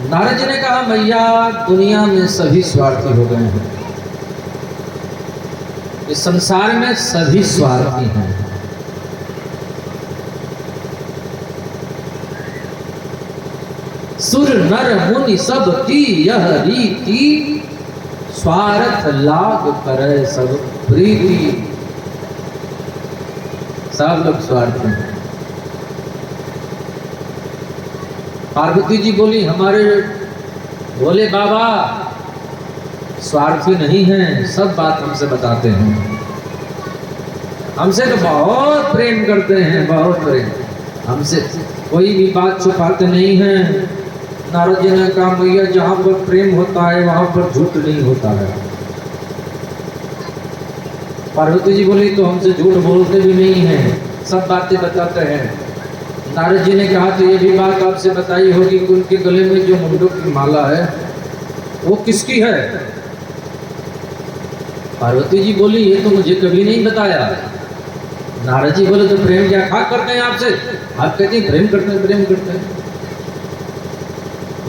नारद जी ने कहा, मैया दुनिया में सभी स्वार्थी हो गए हैं, इस संसार में सभी स्वार्थी हैं। सुर नर मुनि सब की यह रीति, स्वार्थ लाभ करे सब प्रीति। सब लोग स्वार्थी हैं। पार्वती जी बोली, हमारे भोले बाबा स्वार्थी नहीं हैं, सब बात हमसे बताते हैं, हमसे तो बहुत प्रेम करते हैं, बहुत प्रेम, हमसे कोई भी बात छुपाते नहीं हैं। नारद जी ने कहा, भैया जहाँ पर प्रेम होता है वहाँ पर झूठ नहीं होता है। पार्वती जी बोली, तो हमसे झूठ बोलते भी नहीं हैं, सब बातें बताते हैं। नारद जी ने कहा, तो ये भी बात आपसे बताई होगी कि उनके गले में जो मुंडों की माला है वो किसकी है? पार्वती जी बोली, ये तो मुझे कभी नहीं बताया। नारद जी बोले, तो प्रेम क्या खाक करते हैं आपसे? आप कहते हैं प्रेम करते हैं, प्रेम करते हैं।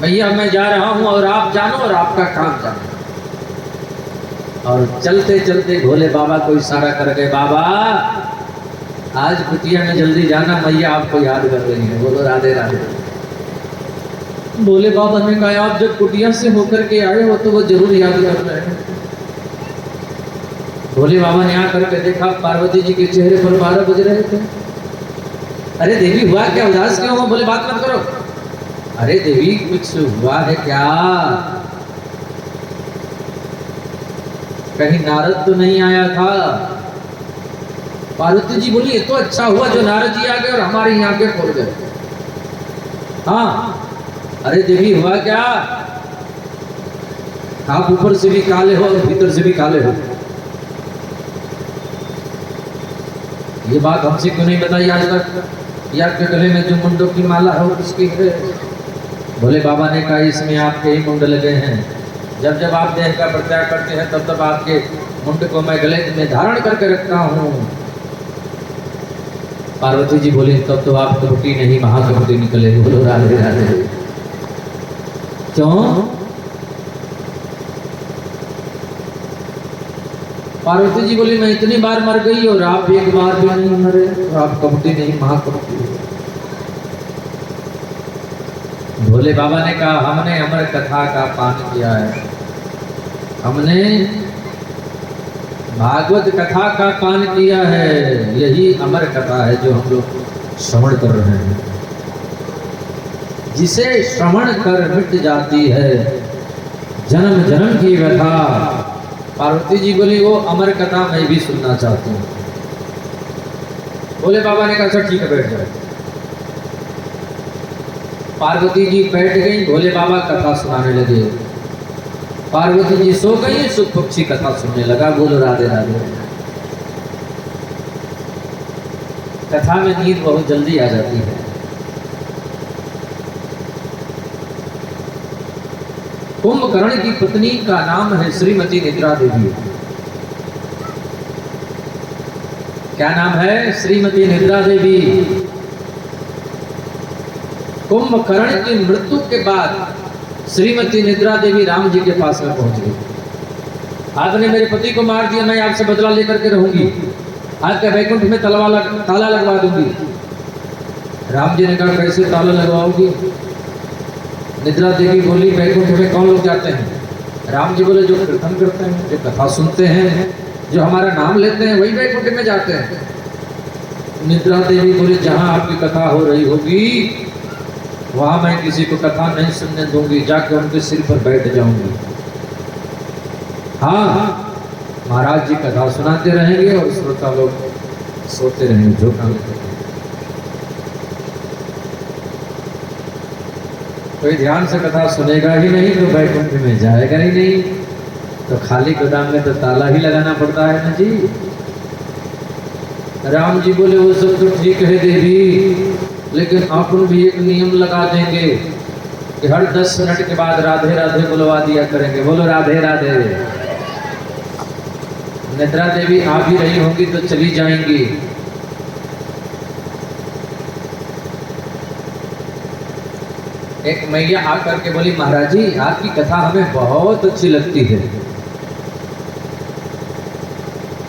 भैया मैं जा रहा हूं और आप जानो और आपका काम जानो। और चलते चलते भोले बाबा को इशारा कर गए, बाबा आज कुटिया में जल्दी जाना, मैया आपको याद कर रही है। बोलो राधे राधे। भोले बाबा ने कहा, आप जब कुटिया से होकर के आए हो तो वो जरूर याद कर रहे हैं। भोले बाबा ने आकर के देखा, पार्वती जी के चेहरे पर 12 बज रहे थे। अरे देवी हुआ क्या, उदास क्यों हो? बोले बात मत करो। अरे देवी कुछ हुआ है क्या? कहीं नारद तो नहीं आया था? पार्वती जी बोली, ये तो अच्छा हुआ जो नारद जी आ गए और हमारे यहाँ के खोल गए। हाँ, अरे देवी हुआ क्या? आप ऊपर से भी काले हो और भीतर से भी काले हो। ये बात हमसे क्यों नहीं बताई आज तक? या आपके गले में जो मुंडों की माला है वो किसकी है? भोले बाबा ने कहा, इसमें आपके ही मुंड लगे हैं। जब जब आप देह का परित्याग करते हैं तब तब आपके मुंड को मैं गले में धारण करके रखता हूँ। पार्वती जी बोली, तब तो आप कपटी नहीं महाकपटी निकले। बोलो राधे राधे। क्यों? पार्वती जी बोली, मैं इतनी बार मर गई और आप एक बार भी नहीं मरे, आप कपटी नहीं महाकपटी। भोले बाबा ने कहा, हमने अमर कथा का पान किया है, हमने भागवत कथा का पान किया है, यही अमर कथा है जो हम लोग श्रवण कर रहे हैं। जिसे श्रवण कर मिट जाती है जन्म जन्म की व्यथा। पार्वती जी बोली, वो अमर कथा मैं भी सुनना चाहती हूँ। भोले बाबा ने कहा, अच्छा ठीक है, बैठ जाओ। पार्वती जी बैठ गई, भोले बाबा कथा सुनाने लगे। पार्वती जी सो गई, सुख पक्षी कथा सुनने लगा। बोलो राधे राधे। कथा में नींद बहुत जल्दी आ जाती है। कुंभकर्ण की पत्नी का नाम है श्रीमती निद्रा देवी। क्या नाम है? श्रीमती निद्रा देवी। कुंभकर्ण की मृत्यु के बाद श्रीमती निद्रा देवी राम जी के पास में पहुंच गई। आपने मेरे पति को मार दिया, मैं आपसे बदला लेकर के रहूंगी, आपके वैकुंठ में ताला लगवा दूंगी। राम जी ने कहा कैसे ताला लगवाओगी? निद्रा देवी बोली वैकुंठ में कौन लोग जाते हैं? राम जी बोले जो कीर्तन करते हैं, जो कथा सुनते हैं, जो हमारा नाम लेते हैं, वही वैकुंठ में जाते हैं। निद्रा देवी बोली जहां आपकी कथा हो रही होगी वहां मैं किसी को कथा नहीं सुनने दूंगी, जाकर उनके सिर पर बैठ जाऊंगी। हाँ, महाराज जी कथा सुनाते रहेंगे और श्रोता लोग सोते रहेंगे, झोंका लेते रहेंगे। कोई ध्यान से कथा सुनेगा ही नहीं तो वैकुंठ में जाएगा ही नहीं। तो खाली गोदाम में तो ताला ही लगाना पड़ता है ना जी। राम जी बोले वो सब तो ठीक है देवी, लेकिन अपन भी एक नियम लगा देंगे कि हर 10 मिनट के बाद राधे राधे बुलवा दिया करेंगे। बोलो राधे राधे। निद्रा देवी आ भी रही होंगी तो चली जाएंगी। एक मैया आकर के बोली महाराज जी आपकी कथा हमें बहुत अच्छी लगती है।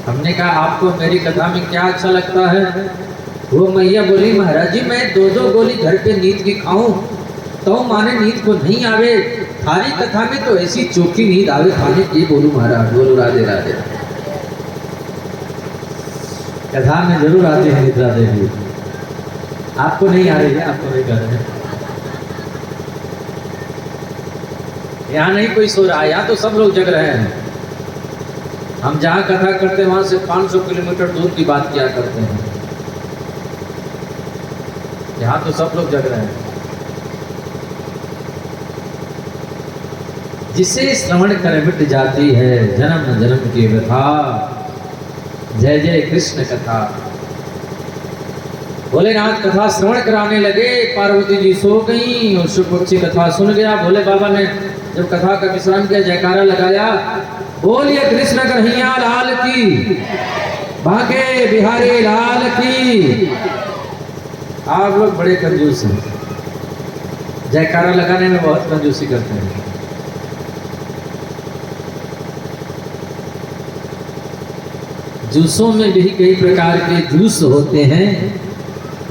हमने कहा आपको मेरी कथा में क्या अच्छा लगता है? वो मैया बोली महाराज जी मैं 2-2 गोली घर पे नींद की खाऊं तो माने नींद को नहीं आवे, थारी कथा में तो ऐसी चोखी नींद आवे थाने की। बोलू महाराज। बोलो राधे राधे। कथा में जरूर आती है निद्रा देवी, आपको नहीं आ रही है, आपको नहीं कर रहे हैं। यहाँ नहीं कोई सो रहा है, यहाँ तो सब लोग जग रहे हैं। हम जहाँ कथा करते हैं वहां से 500 किलोमीटर दूर की बात किया करते हैं। यहाँ तो सब लोग जग रहे हैं। जिसे श्रवण कर मिट जाती है जन्म जन्म की व्यथा, जय जय कृष्ण कथा। भोलेनाथ कथा श्रवण कराने लगे, पार्वती जी सो गई और शुभ पक्षी कथा सुन गया। भोले बाबा ने जब कथा का विश्राम किया जयकारा लगाया, बोलिए कृष्ण कन्हैया लाल की, बांके बिहारी लाल की। आप लोग बड़े कंजूस हैं, जयकारा लगाने में बहुत कंजूसी करते हैं। जूसों में भी कई प्रकार के जूस होते हैं,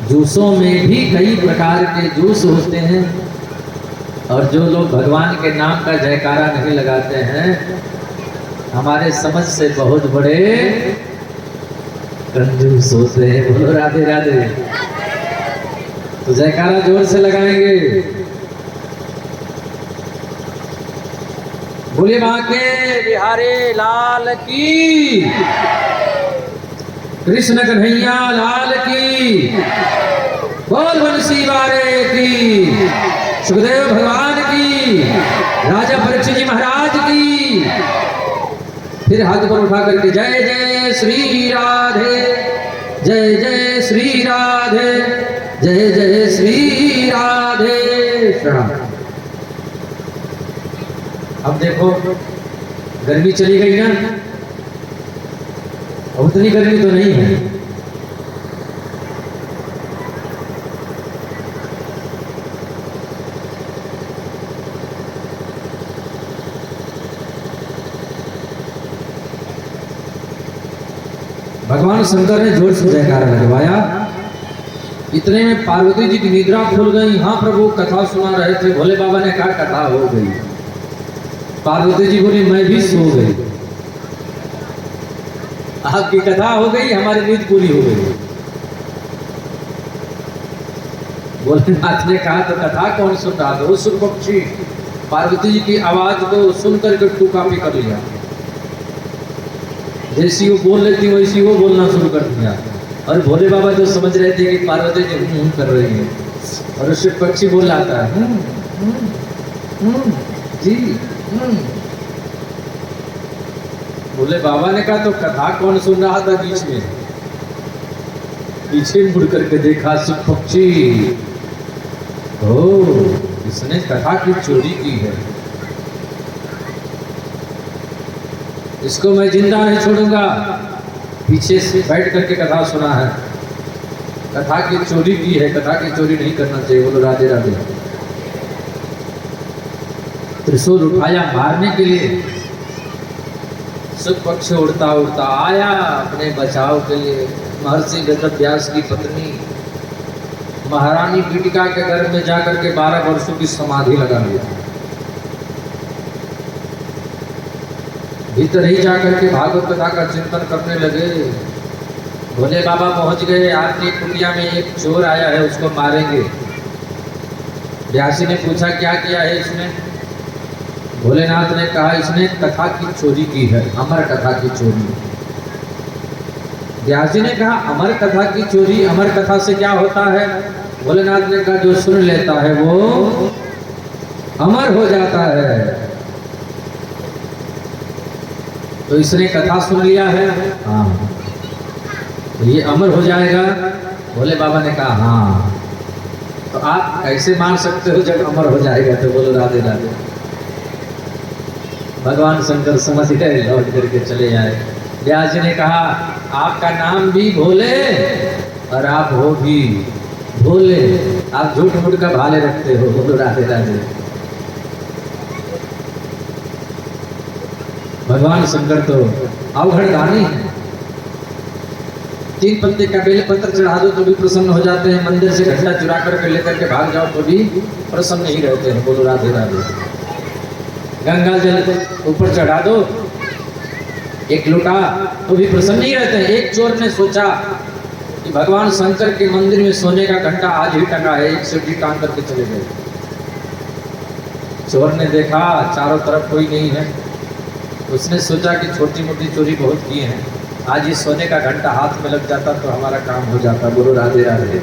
जूसों में भी कई प्रकार के जूस होते हैं। और जो लोग भगवान के नाम का जयकारा नहीं लगाते हैं हमारे समझ से बहुत बड़े कंजूस होते हैं। बोलो राधे राधे। तो जयकारा जोर से लगाएंगे। बोलिए बांके बिहारी लाल की, कृष्ण कन्हैया लाल की, बोल बंसी वाले की, सुखदेव भगवान की, राजा परीक्षित जी महाराज की। फिर हाथ पर उठा करके जय जय श्री राधे, जय जय श्री राधे, जय जय श्री राधे। प्रणाम। अब देखो गर्मी चली गई ना, उतनी गर्मी तो नहीं है। भगवान शंकर ने जोर से जयकारा लगवाया। इतने में पार्वती जी की निद्रा खुल गई। हाँ प्रभु कथा सुना रहे थे, भोले बाबा ने कहा कथा हो गई। पार्वती जी बोली मैं भी सो गई। आपकी कथा हो गई, हमारी नींद पूरी हो गई। भोलेनाथ ने कहा तो कथा कौन सुन रहा था? वो सुर पक्षी पार्वती जी की आवाज को सुनकर के टू कॉपी कर लिया। जैसी वो बोल लेती वैसी वो बोलना शुरू कर दिया। और भोले बाबा जो समझ रहे थे कि पार्वती जी कर रही है, और उससे पक्षी बोल आता है जी। भोले बाबा ने कहा तो कथा कौन सुन रहा था? बीच में पीछे मुड़ करके देखा सुख पक्षी, ओ इसने कथा की चोरी की है। इसको मैं जिंदा नहीं छोड़ूंगा। पीछे से बैठ करके कथा सुना है, कथा की चोरी की है, कथा की चोरी नहीं करना चाहिए। बोलो राधे राधे। त्रिशूल उठाया मारने के लिए, सुख पक्ष उड़ता उड़ता आया अपने बचाव के लिए। महर्षि वेदव्यास की पत्नी महारानी पीटिका के घर में जाकर के 12 वर्षों की समाधि लगा लिया। भीतर ही जाकर के भागवत कथा का चिंतन करने लगे। भोले बाबा पहुंच गए, आपकी कुटिया में एक चोर आया है, उसको मारेंगे। व्यासी ने पूछा क्या किया है इसने? भोलेनाथ ने कहा इसने कथा की चोरी की है, अमर कथा की चोरी। व्यासी ने कहा अमर कथा की चोरी, अमर कथा से क्या होता है? भोलेनाथ ने कहा जो सुन लेता है वो अमर हो जाता है। तो इसने कथा सुन लिया है, हाँ, तो ये अमर हो जाएगा। भोले बाबा ने कहा हाँ। तो आप कैसे मान सकते हो जब अमर हो जाएगा? तो बोलो राधे राधे। भगवान शंकर समझ गए, लौट करके चले आए। व्यास जी ने कहा आपका नाम भी भोले और आप हो भी भोले, आप झूठ मूठ का भाले रखते हो। बोलो राधे राधे। भगवान शंकर तो अवघड़दानी है। 3 पत्ते का बेल पत्र चढ़ा दो तो भी प्रसन्न हो जाते हैं, मंदिर से घंटा चुरा करके लेकर के भाग जाओ तो भी प्रसन्न ही रहते हैं। बोलो राधे राधे। गंगा जल ऊपर चढ़ा दो 1 लोटा तो भी प्रसन्न ही रहते हैं। एक चोर ने सोचा कि भगवान शंकर के मंदिर में सोने का घंटा आज ही टंगा है, एक सीढ़ी टांग करके चले गए। चोर ने देखा चारों तरफ कोई नहीं है, उसने सोचा कि छोटी मोटी चोरी बहुत की है, आज ये सोने का घंटा हाथ में लग जाता तो हमारा काम हो जाता। बोलो राधे राधे।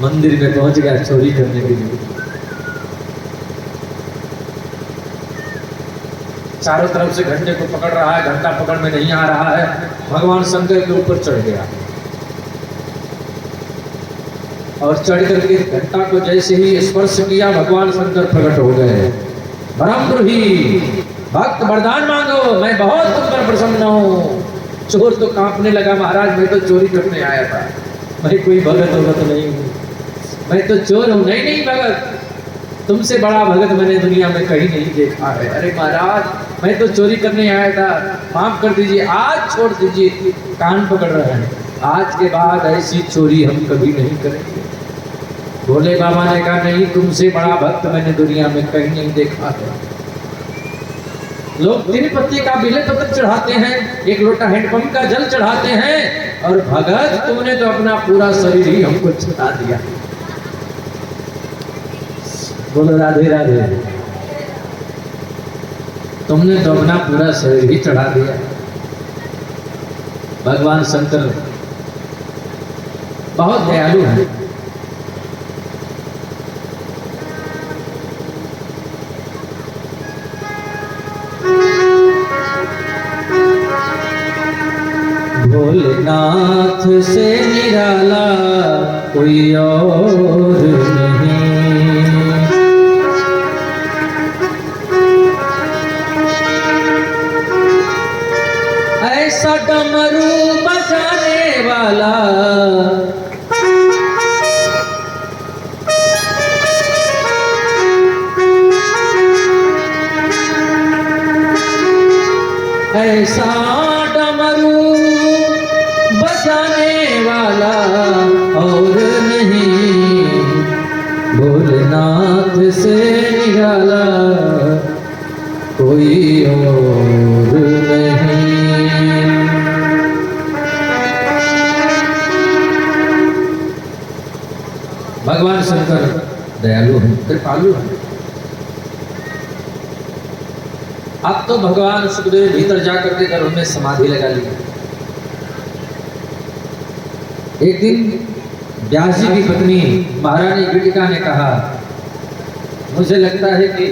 मंदिर में पहुंच गया चोरी करने के लिए। चारों तरफ से घंटे को पकड़ रहा है, घंटा पकड़ में नहीं आ रहा है। भगवान शंकर के ऊपर चढ़ गया और चढ़ करके घंटा को जैसे ही स्पर्श किया भगवान शंकर प्रकट हो गए। ब्रह्मद्रोही भक्त वरदान मांगो, मैं बहुत तुम पर प्रसन्न हूँ। चोर तो कांपने लगा, महाराज मैं तो चोरी करने आया था, मैं कोई भगत वगत नहीं हूँ, मैं तो चोर हूँ। नहीं नहीं भगत, तुमसे बड़ा भगत मैंने दुनिया में कहीं नहीं देखा है। अरे महाराज मैं तो चोरी करने आया था, माफ कर दीजिए, आज छोड़ दीजिए। कान पकड़ रहे हैं, आज के बाद ऐसी चोरी हम कभी नहीं करेंगे। भोले बाबा ने कहा नहीं, तुमसे बड़ा भक्त मैंने दुनिया में कहीं नहीं देखा है। लोग 3 पत्ते का बेल पत्र चढ़ाते हैं, 1 लोटा हैंडपंप का जल चढ़ाते हैं, और भगत तुमने तो अपना पूरा शरीर ही हमको चढ़ा दिया। बोलो राधे राधे। तुमने तो अपना पूरा शरीर ही चढ़ा दिया। भगवान शंकर बहुत दयालु है। भोलेनाथ से निराला कोई और नहीं, ऐसा डमरू बजाने वाला ऐसा डमरू बजाने वाला और नहीं, भोलेनाथ से निराला कोई और नहीं। भगवान शंकर दयालु हैं, कृपालु हैं। अब तो भगवान सुखदेव भीतर जाकर के घर में समाधि लगा ली। एक दिन व्यास जी की पत्नी महारानी पीटिका ने कहा मुझे लगता है कि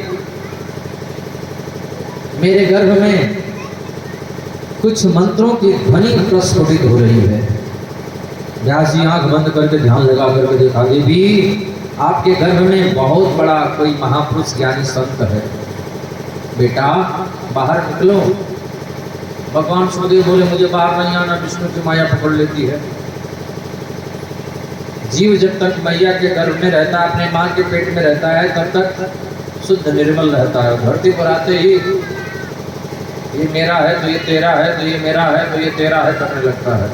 मेरे गर्भ में कुछ मंत्रों की ध्वनि प्रस्फुटित हो रही है। व्यास जी आंख बंद करके ध्यान लगा करके देखा, देवी आपके गर्भ में बहुत बड़ा कोई महापुरुष ज्ञानी संत है। बेटा बाहर निकलो। भगवान सुखदेव बोले मुझे बाहर नहीं आना, विष्णु की माया पकड़ लेती है। जीव जब तक मैया के गर्भ में रहता है, अपने माँ के पेट में रहता है, तब तक शुद्ध निर्मल रहता है। धरती पर आते ही ये मेरा है तो ये तेरा है, तो ये मेरा है तो ये तेरा है करने लगता है।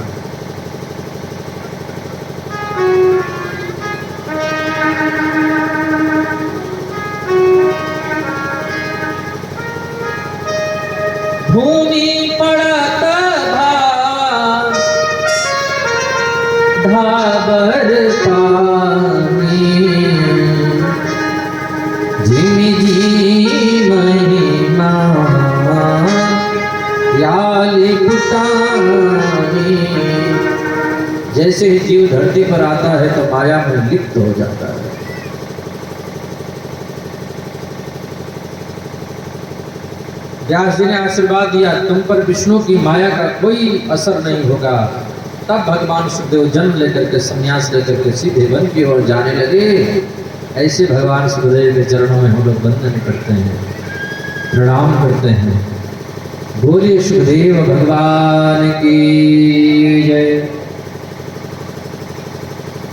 भूमि पड़त धाबर पानी, जिमि जी महिमा याली पुटानी। जैसे ही जीव धरती पर आता है तो माया में लिप्त हो जाता है। व्यास जी ने आशीर्वाद दिया तुम पर विष्णु की माया का कोई असर नहीं होगा। तब भगवान सुखदेव जन्म लेकर के संन्यास लेकर के सीधे वन की ओर जाने लगे। ऐसे भगवान सुखदेव के चरणों में हम लोग वंदन करते हैं, प्रणाम करते हैं। बोलिए सुखदेव भगवान की जय।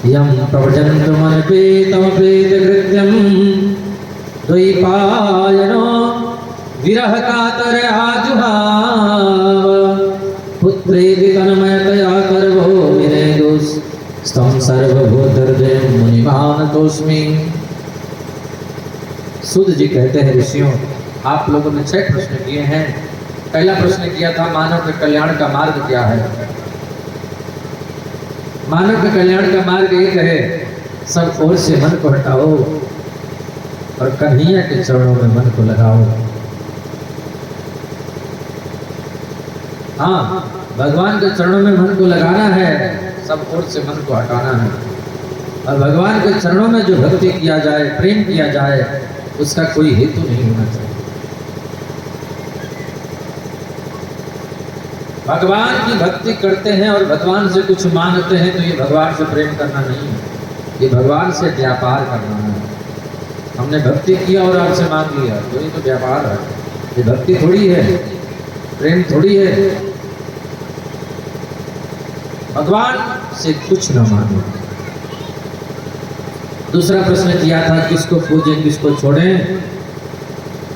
यम प्रवचन्तु मनपेतमपेत कृत्यं द्वैपायनो विरह कातर आजुहाव। पुत्रेति तन्मयतया करवो विनेदुस् स्तम सर्वभूतहृदयं मुनिमानतोऽस्मि। सूत जी कहते हैं ऋषियों, आप लोगों ने 6 प्रश्न किए हैं। पहला प्रश्न किया था मानव के कल्याण का मार्ग क्या है। मानव के कल्याण का मार्ग एक है, सब ओर से मन को हटाओ और कन्हैया के चरणों में मन को लगाओ। हाँ, भगवान के चरणों में मन को लगाना है, सब ओर से मन को हटाना है। और भगवान के चरणों में जो भक्ति किया जाए, प्रेम किया जाए, उसका कोई हेतु नहीं होना चाहिए। भगवान की भक्ति करते हैं और भगवान से कुछ मांगते हैं तो ये भगवान से प्रेम करना नहीं है, ये भगवान से व्यापार करना है। हमने भक्ति किया और आपसे मांग लिया तो ये तो व्यापार है, ये भक्ति थोड़ी है, प्रेम थोड़ी है। भगवान से कुछ न मांगो। दूसरा प्रश्न किया था किसको पूजें किसको छोड़ें।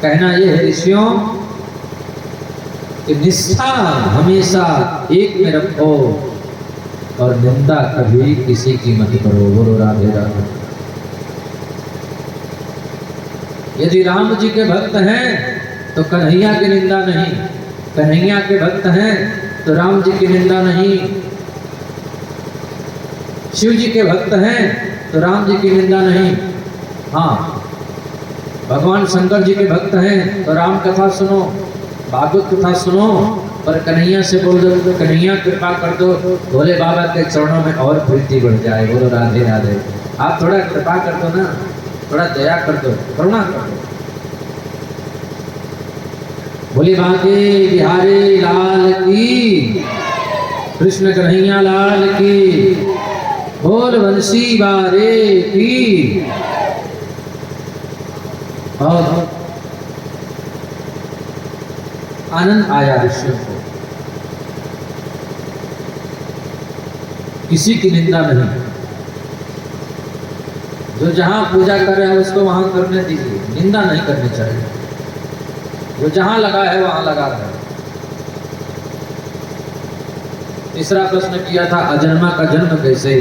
कहना यह है ऋषियों कि निष्ठा हमेशा एक में रखो और निंदा कभी किसी की मत करो। बोलो राधे राधे। यदि राम जी के भक्त हैं तो कन्हैया की निंदा नहीं, कन्हैया के भक्त हैं तो राम जी की निंदा नहीं, शिव जी के भक्त हैं तो राम जी की निंदा नहीं। हाँ, भगवान शंकर जी के भक्त हैं तो राम कथा सुनो, भागवत कथा सुनो, पर कन्हैया से बोल दो कन्हैया कृपा कर दो, भोले बाबा के चरणों में और प्रीति बढ़ जाए। बोलो राधे राधे। आप थोड़ा कृपा कर दो ना, थोड़ा दया कर दो, करुणा कर दो। भोले बाके बिहारी लाल की, कृष्ण कन्हैया लाल की, बोल बंसी बारे की। और आनंद आया ऋषियों को, किसी की निंदा नहीं। जो जहां पूजा कर रहा है उसको वहां करने दीजिए, निंदा नहीं करनी चाहिए। जो जहां लगा है वहां लगा रहे। तीसरा प्रश्न किया था अजन्मा का जन्म कैसे।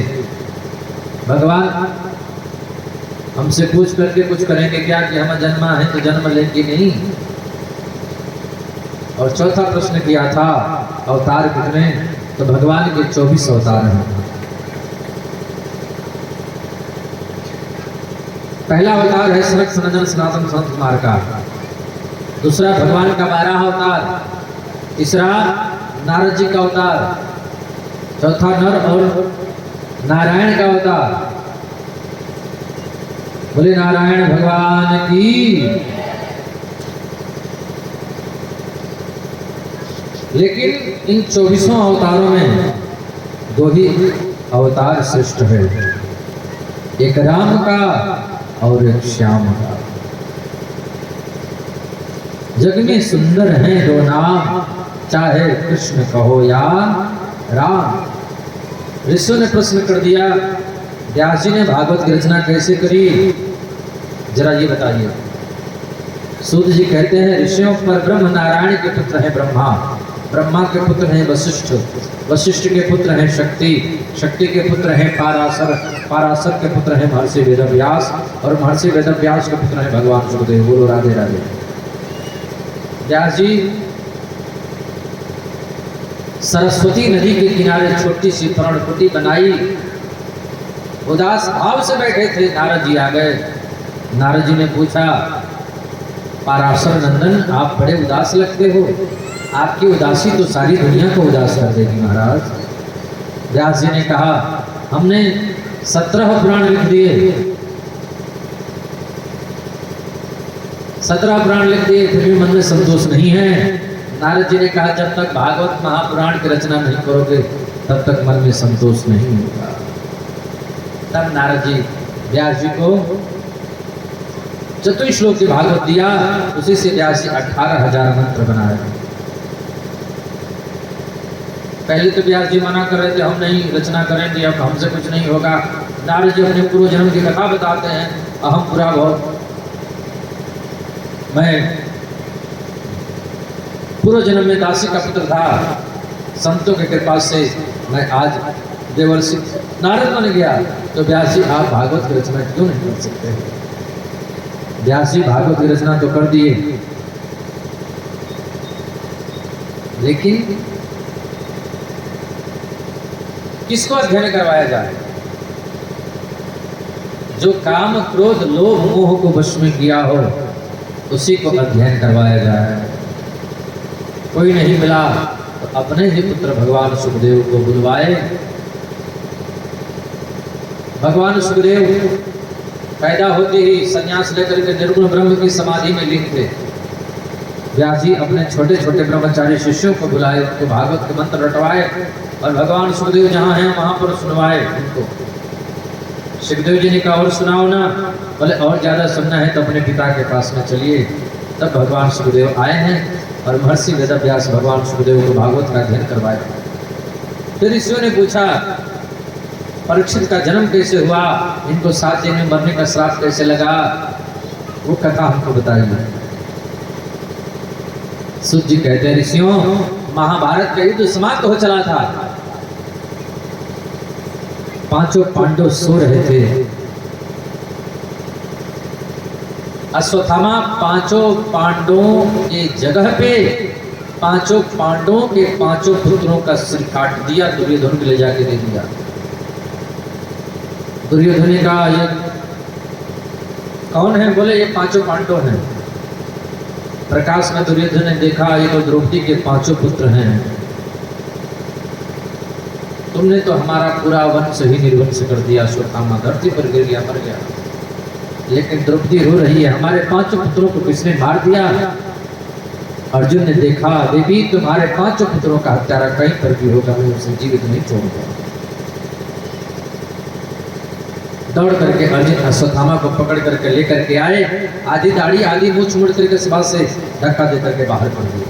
भगवान हमसे पूछ करके कुछ करेंगे क्या कि हम अजन्मा है तो जन्म लेंगे नहीं। और चौथा प्रश्न किया था अवतार कितने, तो भगवान के 24 अवतार हैं। पहला अवतार है सनक सनंदन सनातन संत कुमार का, दूसरा भगवान का 12 अवतार, तीसरा नारद जी का अवतार, चौथा नर और नारायण का अवतार। बोले नारायण भगवान की। लेकिन इन 24 अवतारों में 2 ही अवतार श्रेष्ठ है, एक राम का और एक श्याम का। जग में सुंदर हैं दो नाम, चाहे कृष्ण कहो या राम। ऋषियों ने प्रश्न कर दिया, व्यास जी ने भागवत की रचना कैसे करी, जरा ये बताइए। सूत जी कहते हैं, ऋषियों पर ब्रह्म नारायण के पुत्र हैं ब्रह्मा, ब्रह्मा के पुत्र हैं वशिष्ठ, वशिष्ठ के पुत्र हैं शक्ति, शक्ति के पुत्र हैं पाराशर, पाराशर के पुत्र हैं महर्षि वेदव्यास, और महर्षि वेदव्यास के पुत्र हैं भगवान सुखदेव। बोलो राधे राधे। व्यास जी सरस्वती नदी के किनारे छोटी सी पर्णकुटी बनाई, उदास भाव से बैठे थे। नारद जी आ गए। नारद जी ने पूछा, पाराशर नंदन आप बड़े उदास लगते हो, आपकी उदासी तो सारी दुनिया को उदास कर देगी महाराज। व्यास जी ने कहा, हमने 17 पुराण लिख दिए, 17 पुराण लिख दिए, फिर भी मन में संतोष नहीं है। नारद जी ने कहा, जब तक भागवत महापुराण की रचना नहीं करोगे तब तक मन में संतोष नहीं होगा। तब नारद जी व्यास जी को चतुश्लोक की भागवत दिया, उसी से व्यास जी 18,000 मंत्र बनाए। पहले तो व्यास जी मना कर रहे थे, हम नहीं रचना करेंगे, अब हमसे कुछ नहीं होगा। नारद जी अपने पूर्व जन्म की कथा बताते हैं, अहम पूरा बहुत, मैं पूर्व जन्म में दासी का पुत्र था, संतों की कृपा से मैं आज देवर्षि नारद बन गया। तो व्यास जी आप भागवत की रचना क्यों नहीं कर सकते? व्यास जी भागवत की रचना तो कर दिए, लेकिन किसको अध्ययन करवाया जाए? जो काम क्रोध लोभ मोह को वश में किया हो उसी को अध्ययन करवाया जाए। कोई नहीं मिला तो अपने ही पुत्र भगवान सुखदेव को बुलवाए। भगवान सुखदेव पैदा होते ही सन्यास लेकर के निर्गुण ब्रह्म की समाधि में लीन थे। व्यास जी अपने छोटे छोटे ब्रह्मचारी शिष्यों को बुलाए, उनको भागवत के मंत्र रटवाए और भगवान सुखदेव जहाँ हैं वहाँ पर सुनवाए उनको। सुखदेव जी ने कहा, और सुनाओ ना। बोले, और ज़्यादा सुनना है तो अपने पिता के पास में चलिए। तब भगवान सुखदेव आए हैं और महर्षि वेदव्यास भगवान सुखदेव को भागवत का अध्ययन करवाया। फिर ऋषियों ने पूछा, परीक्षित का जन्म कैसे हुआ, इनको 7 दिन में मरने का श्राप कैसे लगा, वो कथा हमको बताइए। सूत जी कहते हैं, ऋषियों महाभारत का युद्ध समाप्त हो चला था, 5 पांडव सो रहे थे। अश्वत्थामा 5 पांडवों के जगह पे 5 पांडवों के 5 पुत्रों का सिर काट दिया, दुर्योधन को ले जाके दे दिया। दुर्योधन का ये कौन है? बोले, ये 5 पांडव हैं। प्रकाश में दुर्योधन ने देखा, ये तो द्रौपदी के 5 पुत्र हैं। तुमने तो हमारा पूरा वंश ही निर्वंश कर दिया। अश्वत्थामा धरती पर गिर गया, मर गया। लेकिन द्रौपदी रो रही है, हमारे 5 पुत्रों को किसने मार दिया? अर्जुन ने देखा, देवी तुम्हारे 5 पुत्रों का हत्यारा कहीं पर भी होगा, मैं उसे जीवित नहीं छोड़ूंगा। दौड़ करके अर्जुन अश्वत्थामा को पकड़ करके लेकर के आए, आधी दाढ़ी आधी मूछ मुड़ करके सिवा से धक्का दे करके बाहर कर दिया।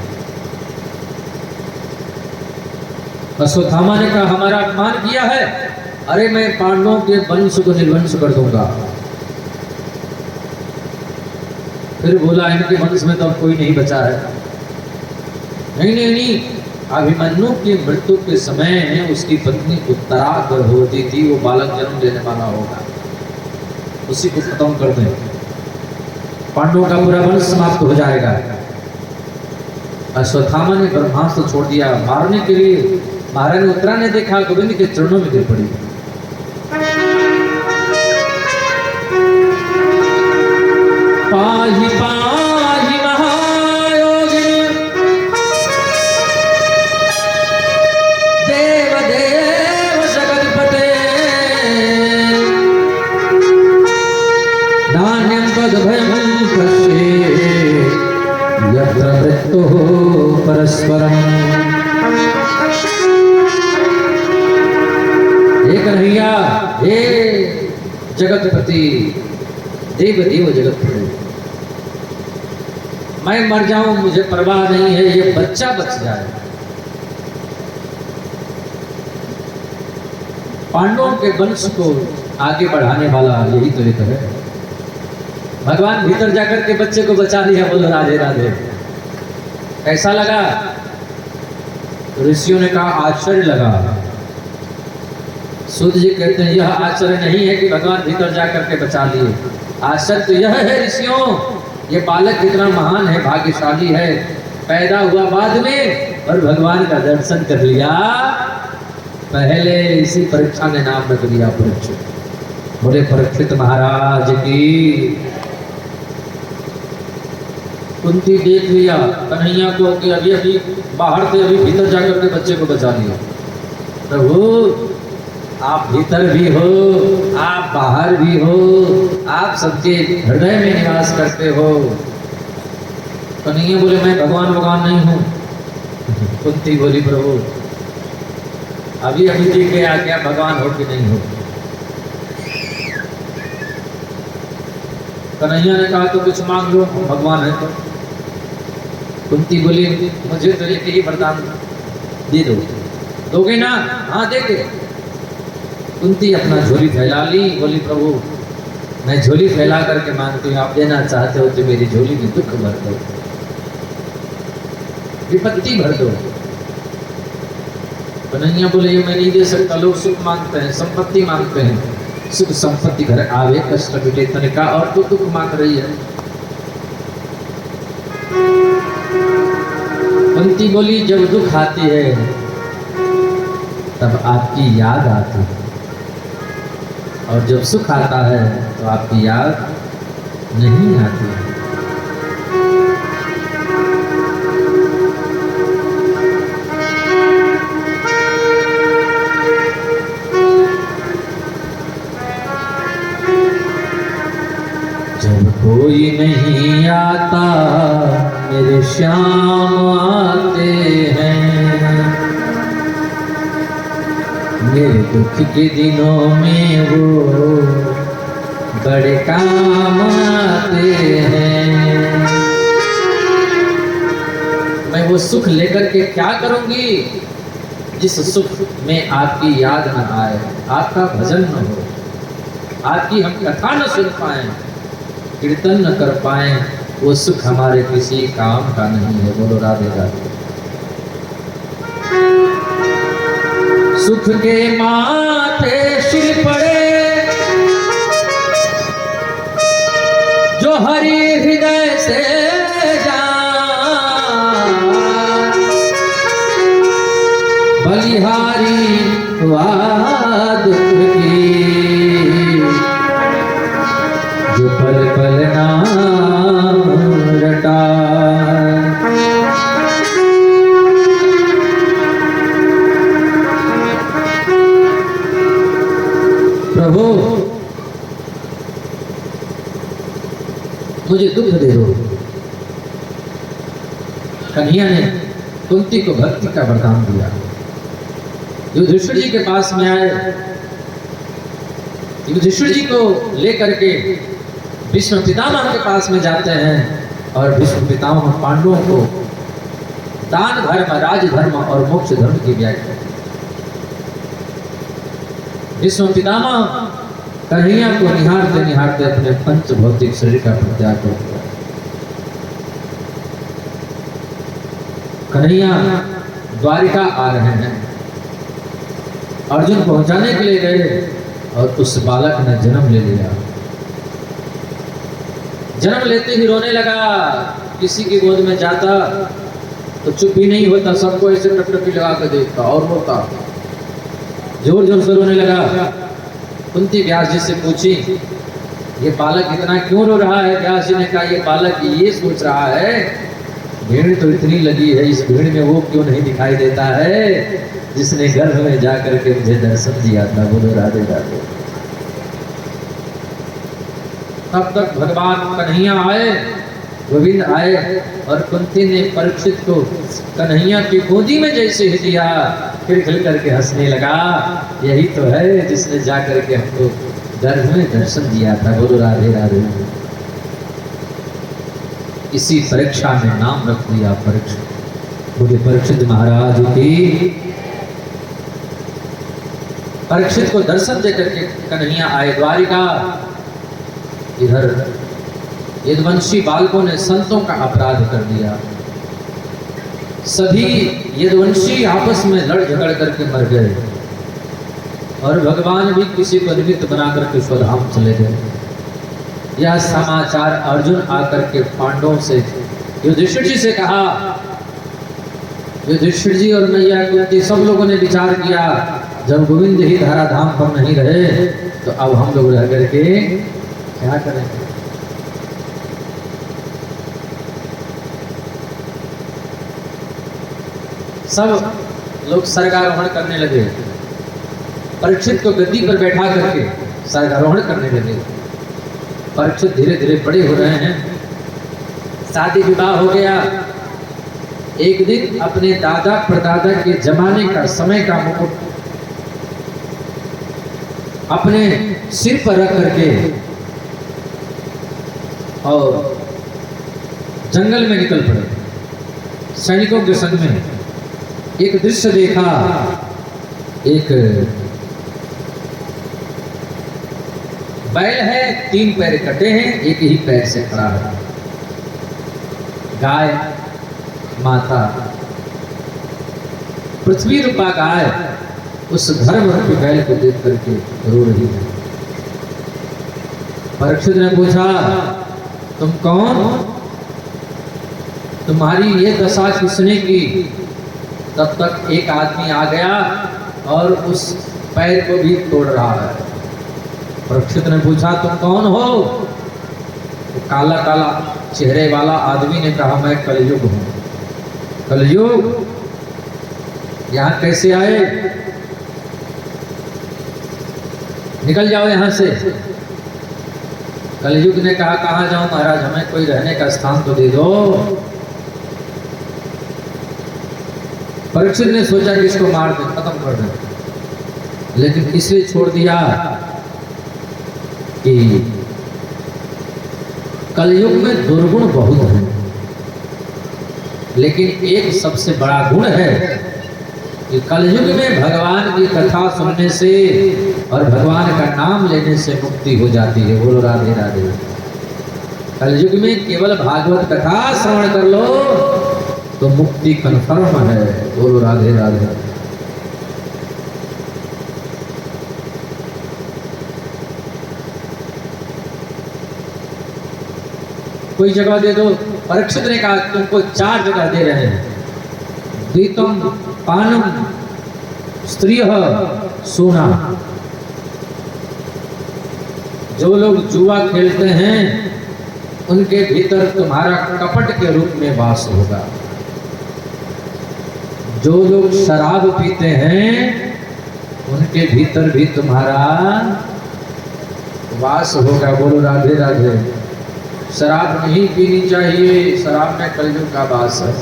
अश्वत्थामा ने कहा, हमारा अपमान किया है, अरे मैं पांडवों के वंश को निर्वंश कर दूंगा। फिर बोला, इनके वंश में तो अब कोई नहीं बचा है। नहीं नहीं नहीं, अभिमन्यु की मृत्यु के समय उसकी पत्नी उत्तरा गर्भवती थी, वो बालक जन्म देने वाला होगा, उसी को खत्म कर दें, पांडवों का पूरा वंश समाप्त हो जाएगा। अश्वत्थामा ने ब्रह्मास्त्र छोड़ दिया मारने के लिए। महारानी उत्तरा ने देखा, गोविंद के चरणों में गिर पड़ी। पाहि पाहि महायोगिनी, देव देव जगत्पते, नान्यं तद्भयं पश्येत् यत्र मृत्युः परस्परम्। हे कन्हैया, हे जगतपति, देव देव जगतपति, मैं मर जाऊं मुझे परवाह नहीं है, ये बच्चा बच जाए। पांडवों के वंश को आगे बढ़ाने वाला यही तो एक है। भगवान भीतर जाकर के बच्चे को बचा लिया। बोलो राधे राधे। कैसा लगा? ऋषियों ने कहा आश्चर्य लगा। सूत जी कहते हैं यह आश्चर्य नहीं है कि भगवान भीतर जाकर के बचा लिए, आश्चर्य तो यह है ऋषियों, ये बालक कितना महान है, भाग्यशाली है, पैदा हुआ बाद में और भगवान का दर्शन कर लिया। पहले इसी परीक्षा ने नाम रख दिया परीक्षित। बोले परीक्षित महाराज की। कुंती देख लिया कन्हैया को कि अभी अभी बाहर से अभी भीतर जाकर के बच्चे को बचा लिया। प्रभु आप भीतर भी हो, आप बाहर भी हो, आप सबके हृदय में निवास करते हो। कन्हैया बोले मैं भगवान नहीं हूँ। कुंती बोली प्रभु अभी अभी देख के आ गया भगवान हो कि नहीं हो। कन्हैया ने कहा तो कुछ मांग लो, भगवान है तो। कुंती बोली मुझे तो एक ही वरदान दे दो। दोगे ना? हाँ देंगे। कुंती अपना झोली फैला ली। बोली प्रभु मैं झोली फैला करके मांगती हूँ, आप देना चाहते हो तो मेरी झोली में दुख भर दो, विपत्ति भर दो। कन्हैया बोले ये मैं नहीं दे सकता, लोग सुख मांगते हैं, संपत्ति मांगते हैं, सुख संपत्ति घर आवे कष्ट मिटे तनिका, और तो दुख मांग रही है। कुंती बोली जब दुख आती है तब आपकी याद आती है, और जब सुख आता है तो आपकी याद नहीं आती है। जब कोई नहीं आता मेरे श्याम आते हैं, मेरे दुख के दिनों में वो बड़े काम आते हैं। मैं वो सुख लेकर के क्या करूंगी जिस सुख में आपकी याद न आए, आपका भजन न हो, आपकी हम कथा न सुन पाए, कीर्तन न कर पाए, वो सुख हमारे किसी काम का नहीं है। बोलो राधे राधे। सुख के माथे सिर पड़े जो हरि हृदय से जान, बलिहारी हुआ दुख की जो पल पल नाम रटा। प्रभु मुझे दुख दे दो। कन्हैया ने कुंती को भक्ति का वरदान दिया। युधिष्ठिर जी के पास में आए, युधिष्ठिर जी को लेकर के भीष्म पितामह के पास में जाते हैं और भीष्म पितामह पांडवों को दान धर्म, राजधर्म और मोक्ष धर्म की व्याख्या। भीष्म पितामह कन्हैया को निहारते निहारते अपने पंच भौतिक शरीर का परित्याग कर दिया। कन्हैया द्वारिका आ रहे हैं, अर्जुन पहुंचाने के लिए गए और उस बालक ने जन्म ले लिया। जन्म लेते ही रोने लगा। किसी की गोद में जाता तो चुप ही नहीं होता, सबको ऐसे टकटकी लगा कर देखता और रोता, जोर जोर से रोने लगा। कुंती व्यास जी से पूछी ये बालक इतना क्यों रो रहा है? व्यास जी ने कहा ये बालक ये सोच रहा है भीड़ तो इतनी लगी है, इस भीड़ में वो क्यों नहीं दिखाई देता है जिसने गर्भ में जाकर के मुझे दर्शन दिया था। बोलो राधे राधे। तब तक भगवान कन्हैया आए, गोविंद आए, और कुंती ने परीक्षित को कन्हैया की गोदी में जैसे ही दिया फिर खिल करके हंसने लगा। यही तो है जिसने जाकर के हमको गर्भ में दर्शन दिया था। बोलो राधे राधे। इसी परीक्षा में नाम रख दिया परीक्षित। बोले परीक्षित महाराज की। परीक्षित को दर्शन देकर के कन्हैया आए द्वारिका। इधर यदुवंशी बालकों ने संतों का अपराध कर दिया। सभी यदुवंशी आपस में लड़ झगड़ करके मर गए और भगवान भी किसी को निमित्त बना करके स्वधाम चले गए। यह समाचार अर्जुन आकर के पांडवों से युधिष्ठिर जी से कहा। युधिष्ठिर जी और मैया कुंती सब लोगों ने विचार किया, जब गोविंद ही धराधाम पर नहीं रहे तो अब हम लोग रह करके क्या करेंगे। सब लोग स्वर्गारोहण करने लगे। परीक्षित को गद्दी पर बैठा करके स्वर्गारोहण करने लगे। परीक्षित धीरे धीरे बड़े हो रहे हैं, शादी विवाह हो गया। एक दिन अपने दादा परदादा के जमाने का समय का मुकुट अपने सिर पर रख करके और जंगल में निकल पड़े। सैनिकों के संग में एक दृश्य देखा। एक बैल है, 3 पैर कटे हैं, एक ही पैर से खड़ा है। गाय माता, पृथ्वी रूपा गाय उस गर्भवती बैल को देख करके रो रही है। परीक्षित ने पूछा, तुम कौन? तुम्हारी ये दशा किसने की? तब तक एक आदमी आ गया और उस पैर को भी तोड़ रहा है। परीक्षित ने पूछा, तुम कौन हो? तो काला काला चेहरे वाला आदमी ने कहा, मैं कलयुग हूं। कलयुग? यहां कैसे आए? निकल जाओ यहां से। कलयुग ने कहा, कहां जाऊं महाराज, हमें कोई रहने का स्थान तो दे दो। परीक्षित ने सोचा कि इसको मार दे, खत्म कर दे, लेकिन इसलिए छोड़ दिया कि कलयुग में दुर्गुण बहुत हैं, लेकिन एक सबसे बड़ा गुण है कि कलयुग में भगवान की कथा सुनने से और भगवान का नाम लेने से मुक्ति हो जाती है। बोलो राधे राधे। कलयुग में केवल भागवत कथा श्रवण कर लो तो मुक्ति कन्फर्म है। बोलो राधे राधे। कोई जगह दे दो। परीक्षित ने कहा, तुमको 4 जगह दे रहे हैं। द्वितम पानम स्त्रिय सोना। जो लोग जुआ खेलते हैं उनके भीतर तुम्हारा कपट के रूप में वास होगा। जो लोग शराब पीते हैं उनके भीतर भी तुम्हारा वास होगा। बोलो राधे राधे। शराब नहीं पीनी चाहिए, शराब में कलयुग का वास है।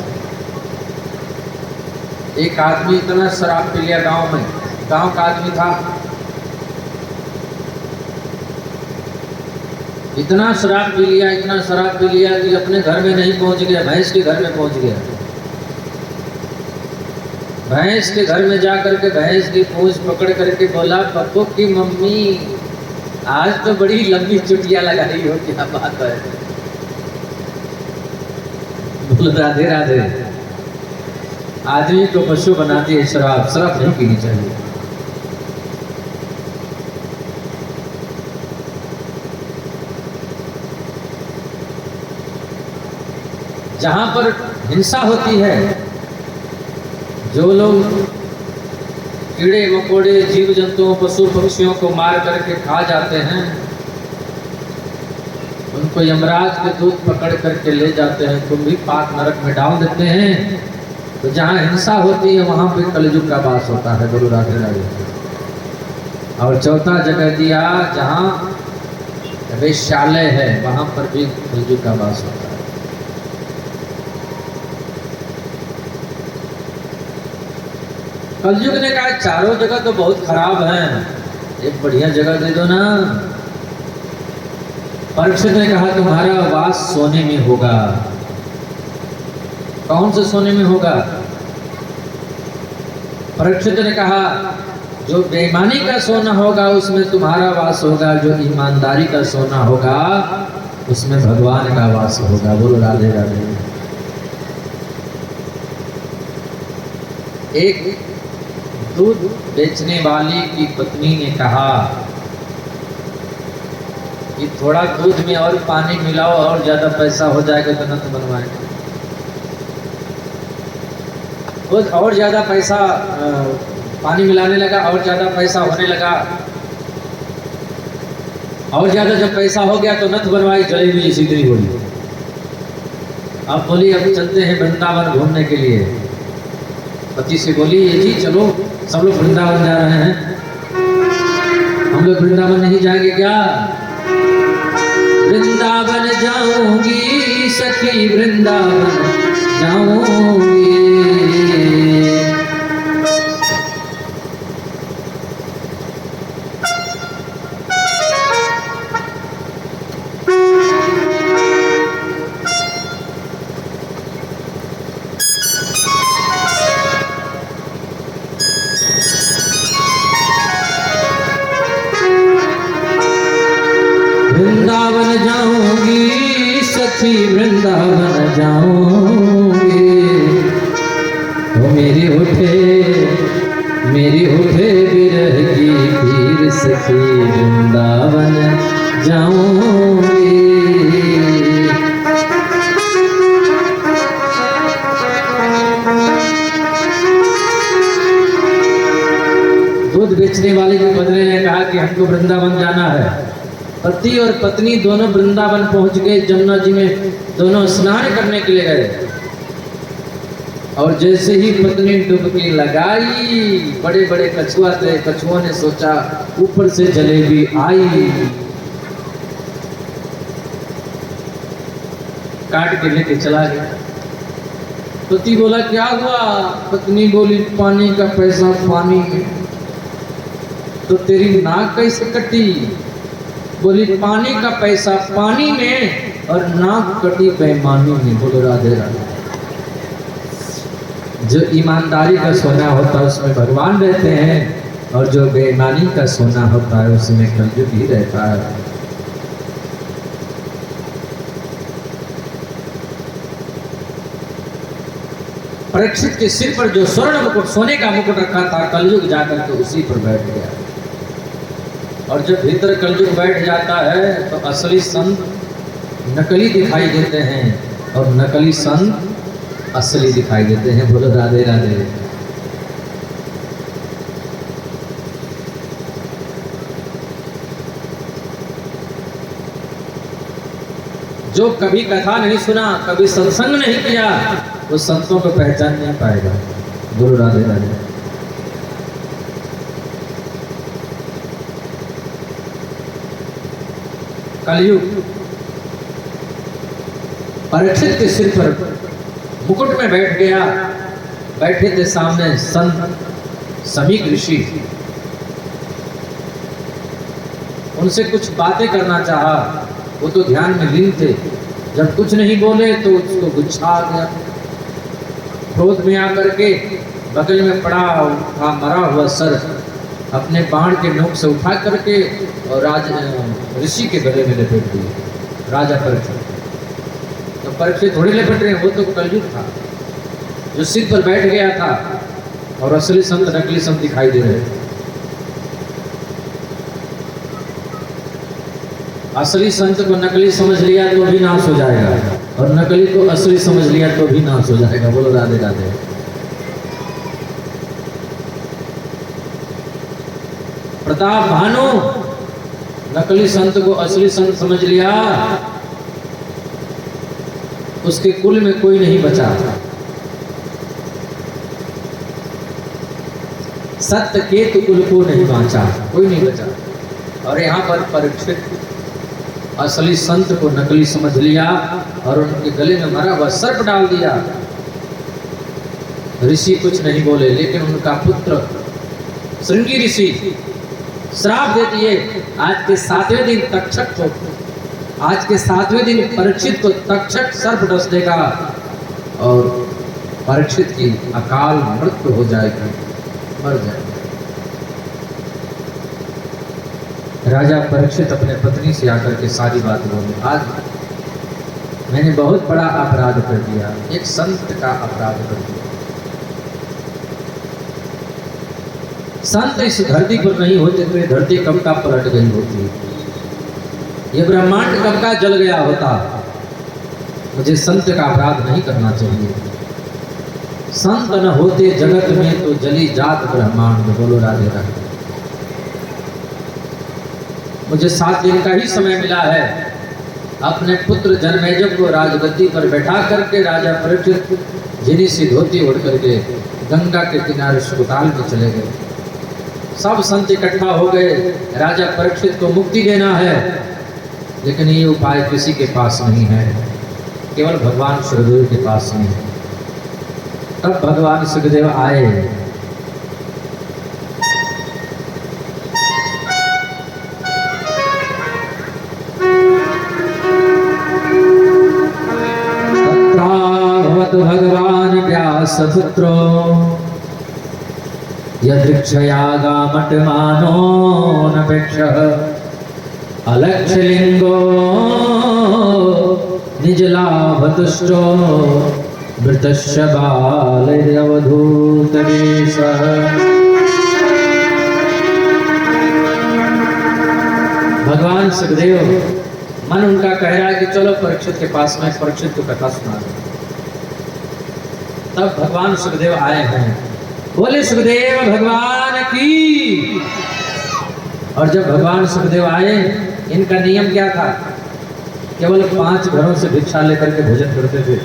एक आदमी इतना शराब पी लिया गांव में, गांव का आदमी था, इतना शराब पी लिया, इतना शराब पी लिया कि अपने घर में नहीं पहुंच गया, भैंस के घर में पहुंच गया। भैंस के घर में जाकर के भैंस की पूंछ पकड़ करके बोला, पप्पू की मम्मी आज तो बड़ी लंबी चुटिया लगाई हो, क्या बात है। बोलो राधे राधे। आदमी को पशु बनाती है शराब। शराब नहीं पीनी चाहिए। जहां पर हिंसा होती है, जो लोग कीड़े मकोड़े जीव जंतुओं पशु पक्षियों को मार करके खा जाते हैं, उनको यमराज के दूत पकड़ करके ले जाते हैं, तुम भी पाक नरक में डाल देते हैं। तो जहाँ हिंसा होती है वहाँ पे कलयुग का वास होता है। गुरु राधे राधे। और चौथा जगह दिया जहाँ वेश्यालय है, वहाँ पर भी कलयुग का वास होता है। कलयुग ने कहा, चारों जगह तो बहुत खराब हैं, एक बढ़िया जगह दे दो ना। परीक्षित ने कहा, तुम्हारा वास सोने में होगा। कौन से सोने में होगा? परीक्षित ने कहा जो बेईमानी का सोना होगा उसमें तुम्हारा वास होगा, जो ईमानदारी का सोना होगा उसमें भगवान का वास होगा। बोलो राधे राधे। एक दूध बेचने वाली की पत्नी ने कहा कि थोड़ा दूध में और पानी मिलाओ और ज्यादा पैसा हो जाएगा तो नत बनवाएंगे। और ज्यादा पैसा पानी मिलाने लगा और ज्यादा पैसा होने लगा, और ज्यादा जब पैसा हो गया तो नथ बनवाई जलेबी जैसी गिरी बोली। अब बोली अब चलते हैं वृंदावन घूमने के लिए। पति से बोली ये जी चलो, सब लोग वृंदावन जा रहे हैं, हम लोग वृंदावन नहीं जाएंगे क्या? वृंदावन जाऊंगी सखी वृंदावन जाऊंगी। वृंदावन जाऊंगी सखी वृंदावन जाऊंगी। वो मेरी उठे विरह की पीर सखी वृंदावन जाऊंगी। दूध बेचने वाले के बदले ने कहा कि हमको वृंदावन जाना है। पति और पत्नी दोनों वृंदावन पहुंच गए। जमुना जी में दोनों स्नान करने के लिए गए और जैसे ही पत्नी डुबकी लगाई, बड़े बड़े कछुआ थे, कछुओं ने सोचा ऊपर से जलेबी आई, काट के लेके चला गया। पति बोला क्या हुआ? पत्नी बोली पानी का पैसा पानी में। तो तेरी नाक कैसे कटी? बोली पानी का पैसा पानी में और नाक कटी बेईमानी में। बोलो राधे राधे। जो ईमानदारी का सोना होता है उसमें भगवान रहते हैं, और जो बेईमानी का सोना होता है उसमें कलयुग ही रहता है। परीक्षित के सिर पर जो स्वर्ण मुकुट, सोने का मुकुट रखा था, कलयुग जाकर के उसी पर बैठ गया। और जब भीतर कलयुग बैठ जाता है तो असली संत नकली दिखाई देते हैं और नकली संत असली दिखाई देते हैं। बोलो राधे राधे। जो कभी कथा नहीं सुना, कभी सत्संग नहीं किया, वो संतों को पहचान नहीं पाएगा। बोलो राधे राधे। कलयुग परीक्षित के सिर पर मुकुट में बैठ गया। बैठे थे सामने संत समीक ऋषि। उनसे कुछ बातें करना चाहा, वो तो ध्यान में लीन थे। जब कुछ नहीं बोले तो उसको गुस्सा आ गया। क्रोध में आकर के बगल में पड़ा था मरा हुआ सर अपने बाण के नोक से उठा करके और ऋषि के गले में लपेट दिए। राजा परीक्षित। तो परीक्षित थोड़ी लपेट रहे हैं, वो तो कलयुग था जो सिर पर बैठ गया था और असली संत नकली संत दिखाई दे रहे थे। असली संत को नकली समझ लिया तो भी नाश हो जाएगा, और नकली को असली समझ लिया तो भी नाश हो जाएगा। बोलो राधे राधे। प्रताप भानु नकली संत को असली संत समझ लिया, उसके कुल में कोई नहीं बचा। सत्य केतु कुल को नहीं बांचा, कोई नहीं बचा। और यहाँ पर परीक्षित असली संत को नकली समझ लिया और उनके गले में मरा हुआ सर्प डाल दिया। ऋषि कुछ नहीं बोले, लेकिन उनका पुत्र श्रृंगी ऋषि श्राप दे दिए। आज के 7वें दिन तक्षक को, आज के 7वें दिन परीक्षित को तक्षक सर्प डस देगा और परीक्षित की अकाल मृत्यु हो जाएगी, मर जाएगी। राजा परीक्षित अपने पत्नी से आकर के सारी बात बोले, आज मैंने बहुत बड़ा अपराध कर दिया, एक संत का अपराध कर दिया। संत इस धरती पर नहीं होते तो ये धरती कब का पलट गई होती, ये ब्रह्मांड कब का जल गया होता। मुझे संत का अपराध नहीं करना चाहिए। संत न होते जगत में तो जली जात ब्रह्मांड। बोलो राधे राधे। मुझे 7 दिन का ही समय मिला है, अपने पुत्र जन्मेजय को राजगद्दी पर बैठा करके राजा परीक्षित झिनी सी धोती ओढ़ करके गंगा के किनारे सुखताल में चले गए। सब संत इकट्ठा हो गए, राजा परीक्षित को मुक्ति देना है, लेकिन ये उपाय किसी के पास नहीं है, केवल भगवान सुखदेव के पास नहीं है। तब भगवान सुखदेव आए। तत्राभवतु भगवान व्यासपुत्रो यदृक्षयागामटमानो नपेक्षः अलक्ष्यलिंगो निजलाभतुष्टो मृतस्य बालैरवधूतवेशः। भगवान सुखदेव मन उनका कह रहा है कि चलो परीक्षित के पास में परीक्षित को कथा सुना दो। तब भगवान सुखदेव आए हैं। बोले सुखदेव भगवान की। और जब भगवान सुखदेव आए, इनका नियम क्या था, केवल 5 घरों से भिक्षा लेकर के भोजन करते थे।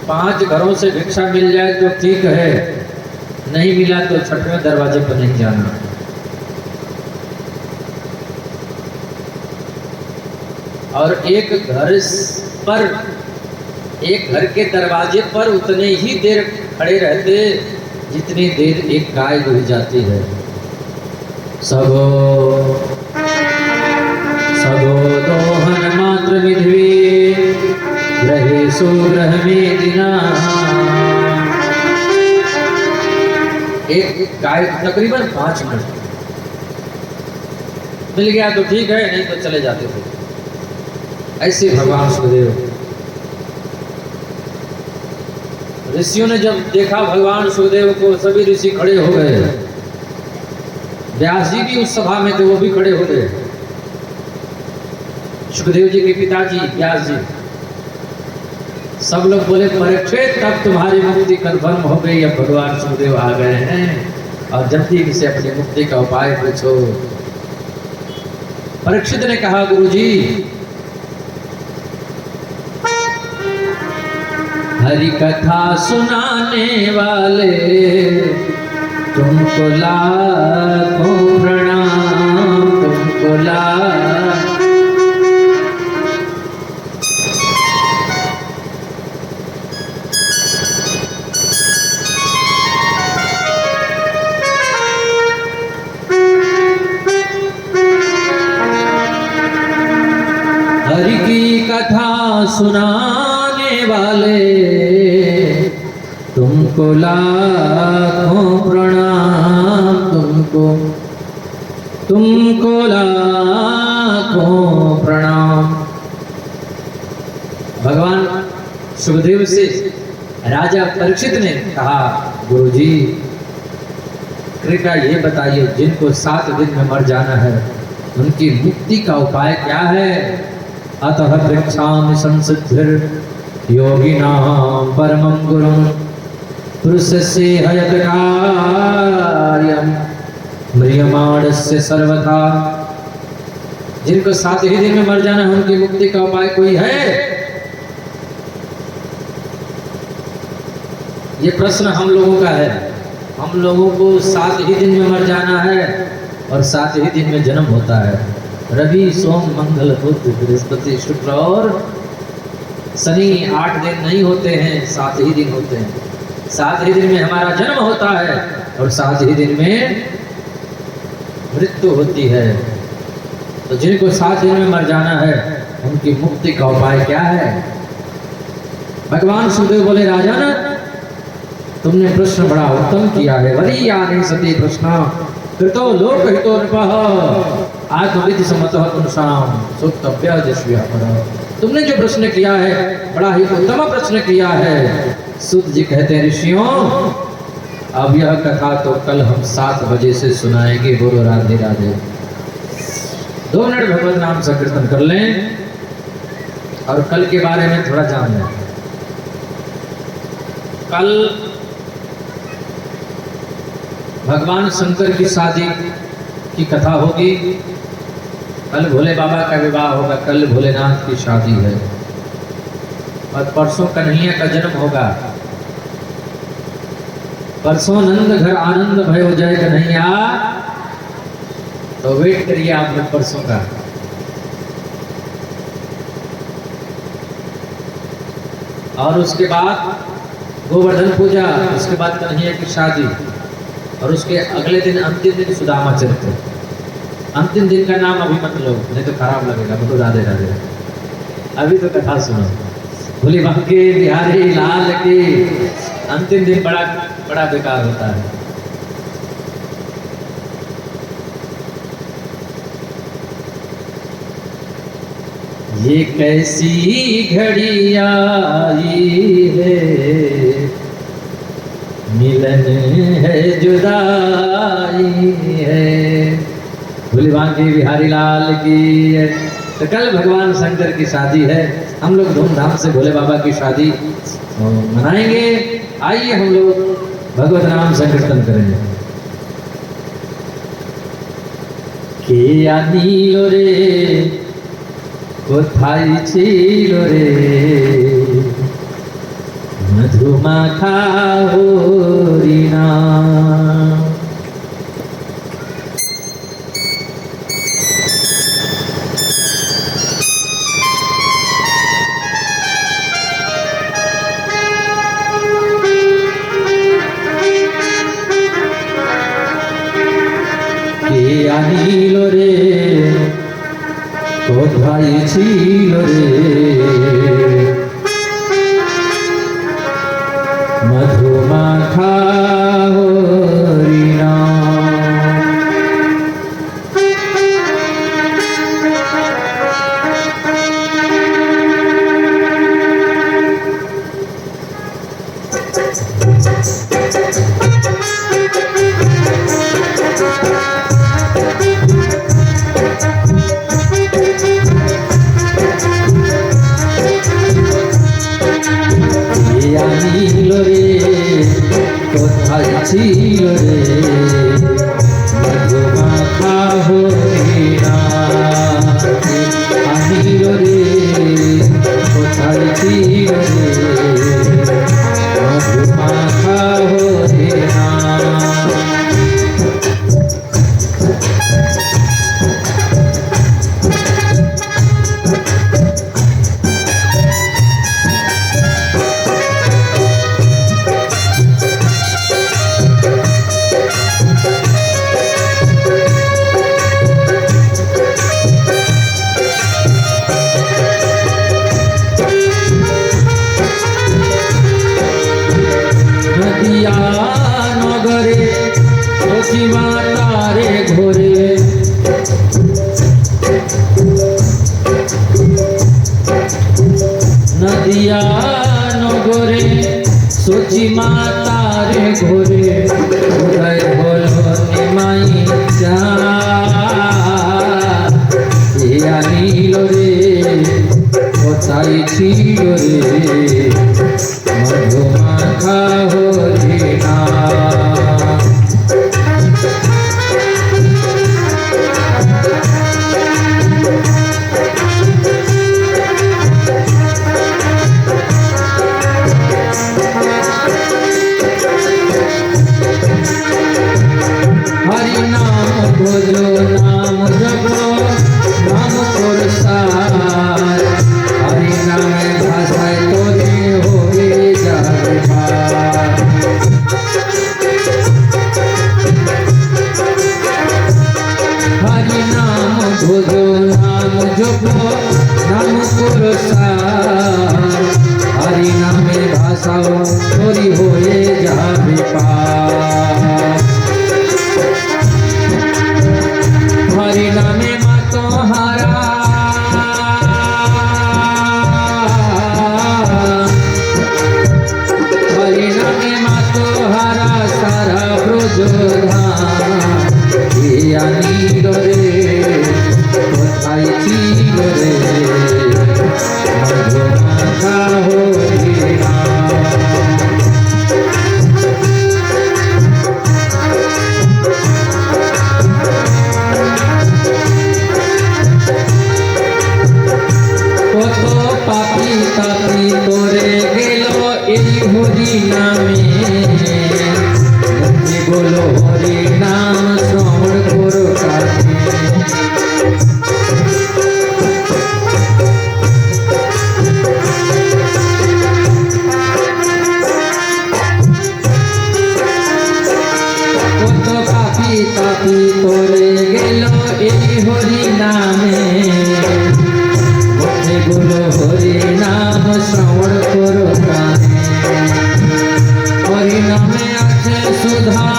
5 घरों से भिक्षा मिल जाए तो ठीक है, नहीं मिला तो 6वें दरवाजे पर नहीं जाना। और एक घर के दरवाजे पर उतने ही देर खड़े रहते जितनी देर एक गाय दुही जाती है। सगो दोहन मात्र विधि रहे सुग्रह में दिना। एक गाय तकरीबन 5 मिनट मिल गया तो ठीक है, नहीं तो चले जाते थे। ऐसे भगवान सुखदेव। ऋषियों ने जब देखा भगवान सुखदेव को, सभी ऋषि खड़े हो गए। व्यास जी भी उस सभा में थे, वो भी खड़े हो गए। सुखदेव जी के पिताजी व्यास जी, सब लोग बोले परीक्षित तब तुम्हारी मुक्ति कन्फर्म हो गई, अब भगवान सुखदेव आ गए हैं और जल्दी से अपनी मुक्ति का उपाय पूछो। परीक्षित ने कहा गुरुजी, हरि कथा सुनाने वाले तुमको लाखों प्रणाम, तुमको हरि की कथा सुनाने वाले तुमको लाखों प्रणाम, तुमको लाखों प्रणाम। भगवान सुखदेव से राजा परीक्षित ने कहा, गुरुजी कृपया ये बताइए, जिनको 7 दिन में मर जाना है उनकी मुक्ति का उपाय क्या है। अतः पृच्छामि संसिद्धिर योगिनां परमं गुरुं पुरुषस्य हयत कार्यं म्रियमाणस्य सर्वथा। जिनको 7 ही दिन में मर जाना है उनकी मुक्ति का उपाय कोई है? ये प्रश्न हम लोगों का है। हम लोगों को 7 ही दिन में मर जाना है और 7 ही दिन में जन्म होता है। रवि सोम मंगल बुध बृहस्पति शुक्र और शनि 8 दिन नहीं होते हैं, 7 ही दिन होते हैं। 7 ही दिन में हमारा जन्म होता है और 7 ही दिन में मृत्यु होती है। तो जिनको 7 दिन में मर जाना है उनकी मुक्ति का उपाय क्या है? भगवान सुखदेव बोले राजन, तुमने प्रश्न बड़ा उत्तम किया है। वरीयानि सति प्रश्न कृतो लोक हितो नृपः आत्मविद समतः पुंसाम सुतव्य जस्व्या पर। तुमने जो प्रश्न किया है बड़ा ही उत्तम प्रश्न किया है। सुत जी कहते हैं ऋषियों, अब यह कथा तो कल हम 7 बजे से सुनाएंगे। बोलो राधे राधे। 2 मिनट भगवत नाम संकीर्तन कर लें और कल के बारे में थोड़ा जान लें। कल भगवान शंकर की शादी की कथा होगी। कल भोले बाबा का विवाह होगा। कल भोलेनाथ की शादी है और परसों कन्हैया का जन्म होगा। परसों नंद घर आनंद भयो जय कन्हैया। तो वेट करिए आप लोग परसों का। और उसके बाद गोवर्धन पूजा, उसके बाद कन्हैया की शादी और उसके अगले दिन अंतिम दिन सुदामा चरित्र। अंतिम दिन का नाम अभी मत लो, नहीं तो खराब लगेगा। बोलो राधे राधे। अभी तो कथा सुनो। भोले बांके बिहारी लाल की अंतिम दिन बड़ा बड़ा बेकार होता है। ये कैसी घड़ी आई है, मिलन है जुदाई है। भोले बांके बिहारी लाल की। तो कल भगवान शंकर की शादी है। हम लोग धूमधाम से भोले बाबा की शादी मनाएंगे। आइए हम लोग भगवत नाम संकीर्तन करेंगे। के आनिलो रे कोथाई छिलो रे मधुमाखा हरिणा। আনিলো রে কোথায় ছিল রে মধুমাখা হরিণা। আনিলো রে কোথায় ছিল রে মধুমাখা হরিণা। আনিলো রে কোথায় ছিল রে মধুমাখা হরিণা। नदिया नगरे सखीमा तारे घोरे। नदिया नगरे सखीमा तारे घोरे। उदय बोलो निमाई जा আনিলো রে কোথায় ছিল রে মধুমাখা হরিণা। हरि नाम भजो नाम जपो नाम पुरस्कार। हरि नाम भाषाय तोरे होए जाए पार। हरि नाम भजो नाम जपो नाम पुरस्कार। हरि नाम बरसाओ चोरी होए जावे पार। हरि नामे मा तोहारा हरि नामे मा तोहारा सारा ब्रज धाम इया नीर रे कोथाय ছিল रे मधुमाखा हरि नाम। কত পাপি তাপি তোরে গেল এই হরি নামে মুক্তি বলো হরি নাম শ্রবণ করো কাছে। কত পাপি তাপি তোরে গেল এই হরি নামে গুলো হরি নাম শ্রবণ করো কানে। হরি নামে আছে সুধা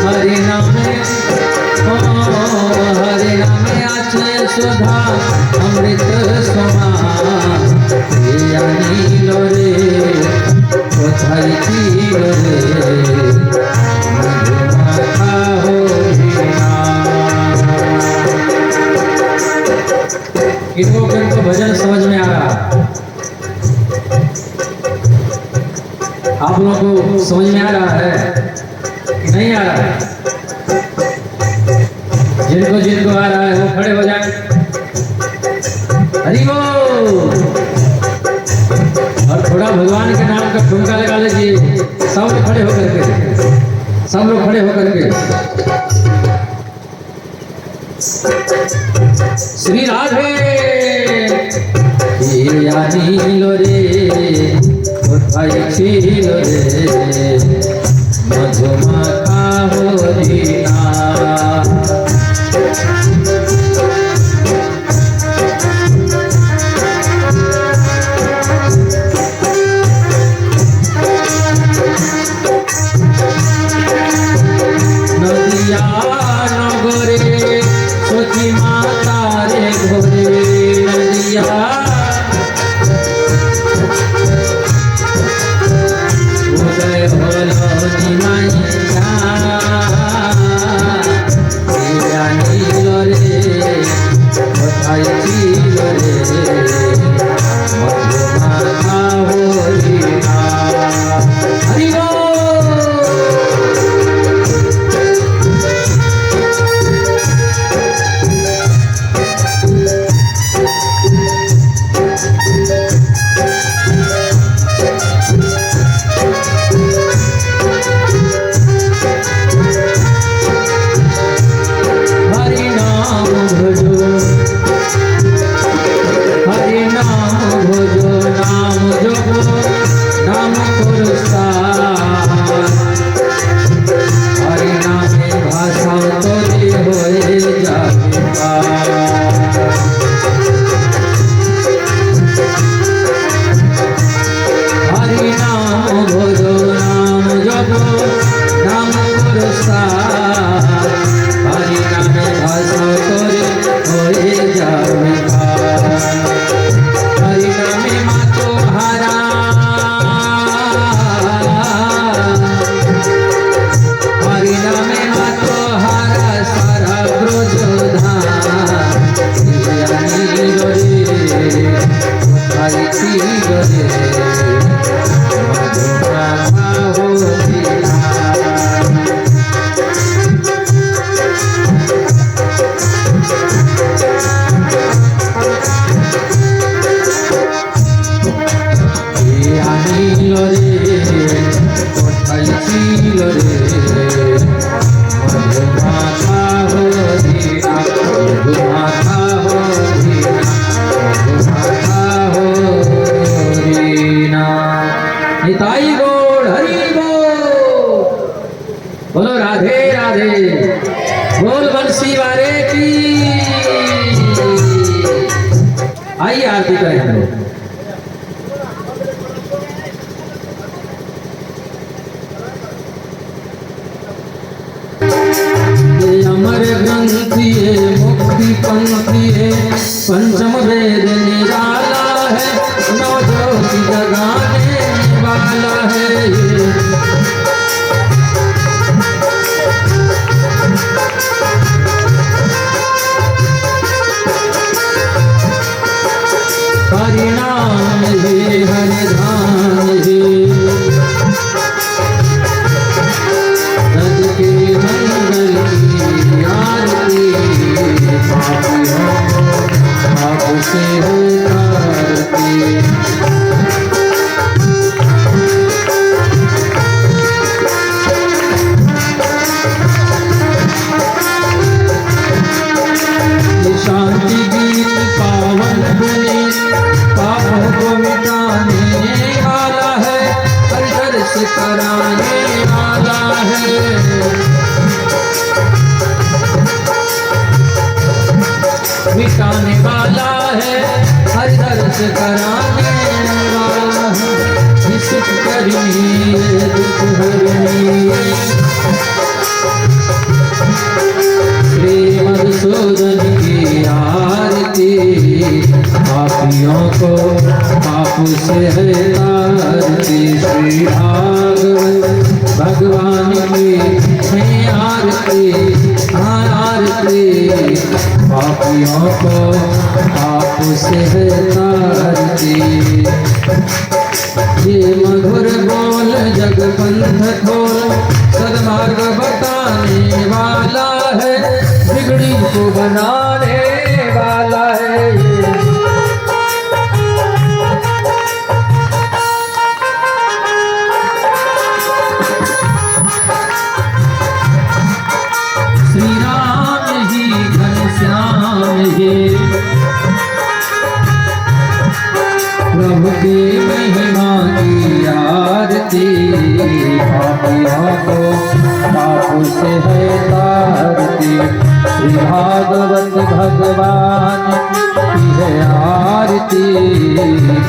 हरि नामे हरि नामे আছে सुधा अमृत समान ইয়া নীল রে কোথায় ছিল রে মধুমাখা হরি नाम। किनको भजन समझ में आ रहा? आप लोगों को समझ में आ रहा है कि नहीं आ रहा है? जिनको जिनको आ रहा है वो खड़े हो जाए। हरि बोल। और थोड़ा भगवान के नाम का ठुमका लगा लीजिए सब लोग खड़े होकर के, सब लोग खड़े होकर के। श्री राधे ইয়া নীল রে কোথায় ছিল রে মধুমাখা হরি নাম। নদিয়া নগরে সতী মাতারে ঘরে নদিয়া উদয় হল নিমাইয়া बोलो राधे राधे, बोल बंसी वाले की। आइए आरती करें हम लोग। अमर ग्रंथि मुक्ति पंथी है, पंचम वेद निराला है, नव ज्योति जगाने वाला है। परिणाम है हर धाम है, रज के मंगल की आरती, पापों से है आरती। शांति गीत पावन पुनीत, पापों को मिटाने वाला है, हरिहर से कराने वाला है। मिटाने वाला है, हरिहर से कराने वाला है। सुख करिए दुख हरिए, मधुसूदन की आरती, पापियों को पापों से है तारती। श्री भागवत भगवान की है आरती, आरती, पापियों को पापों से है तारती। ये मधुर बोल जग पंथ खोल, सदमार्ग बताने वाला है, बिगड़ी को बनाने वाला है। श्री राम ही घनश्याम ही, प्रभु की महिमा की आरती, पापियों को पापों से है तारती। श्री भागवत भगवान की है आरती,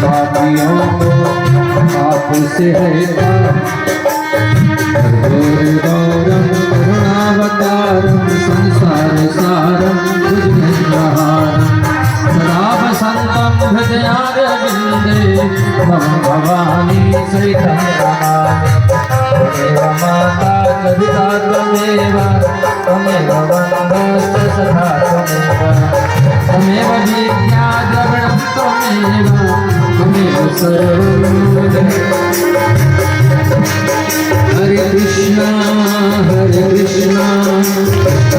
पापियों को पापों से है तारती। गौरम करुणावतारम संसार सारम भुजगेन्द्रहारम, सदा वसंतम हृदयारविंदे, मम भवानी सहितं नमामि। त्वमेव माता च पिता त्वमेव, त्वमेव बन्धुश्च सखा त्वमेव, त्वमेव विद्या द्रविणं त्वमेव, त्वमेव सर्वं। हरे कृष्णा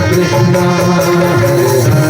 कृष्णा हरे हरे,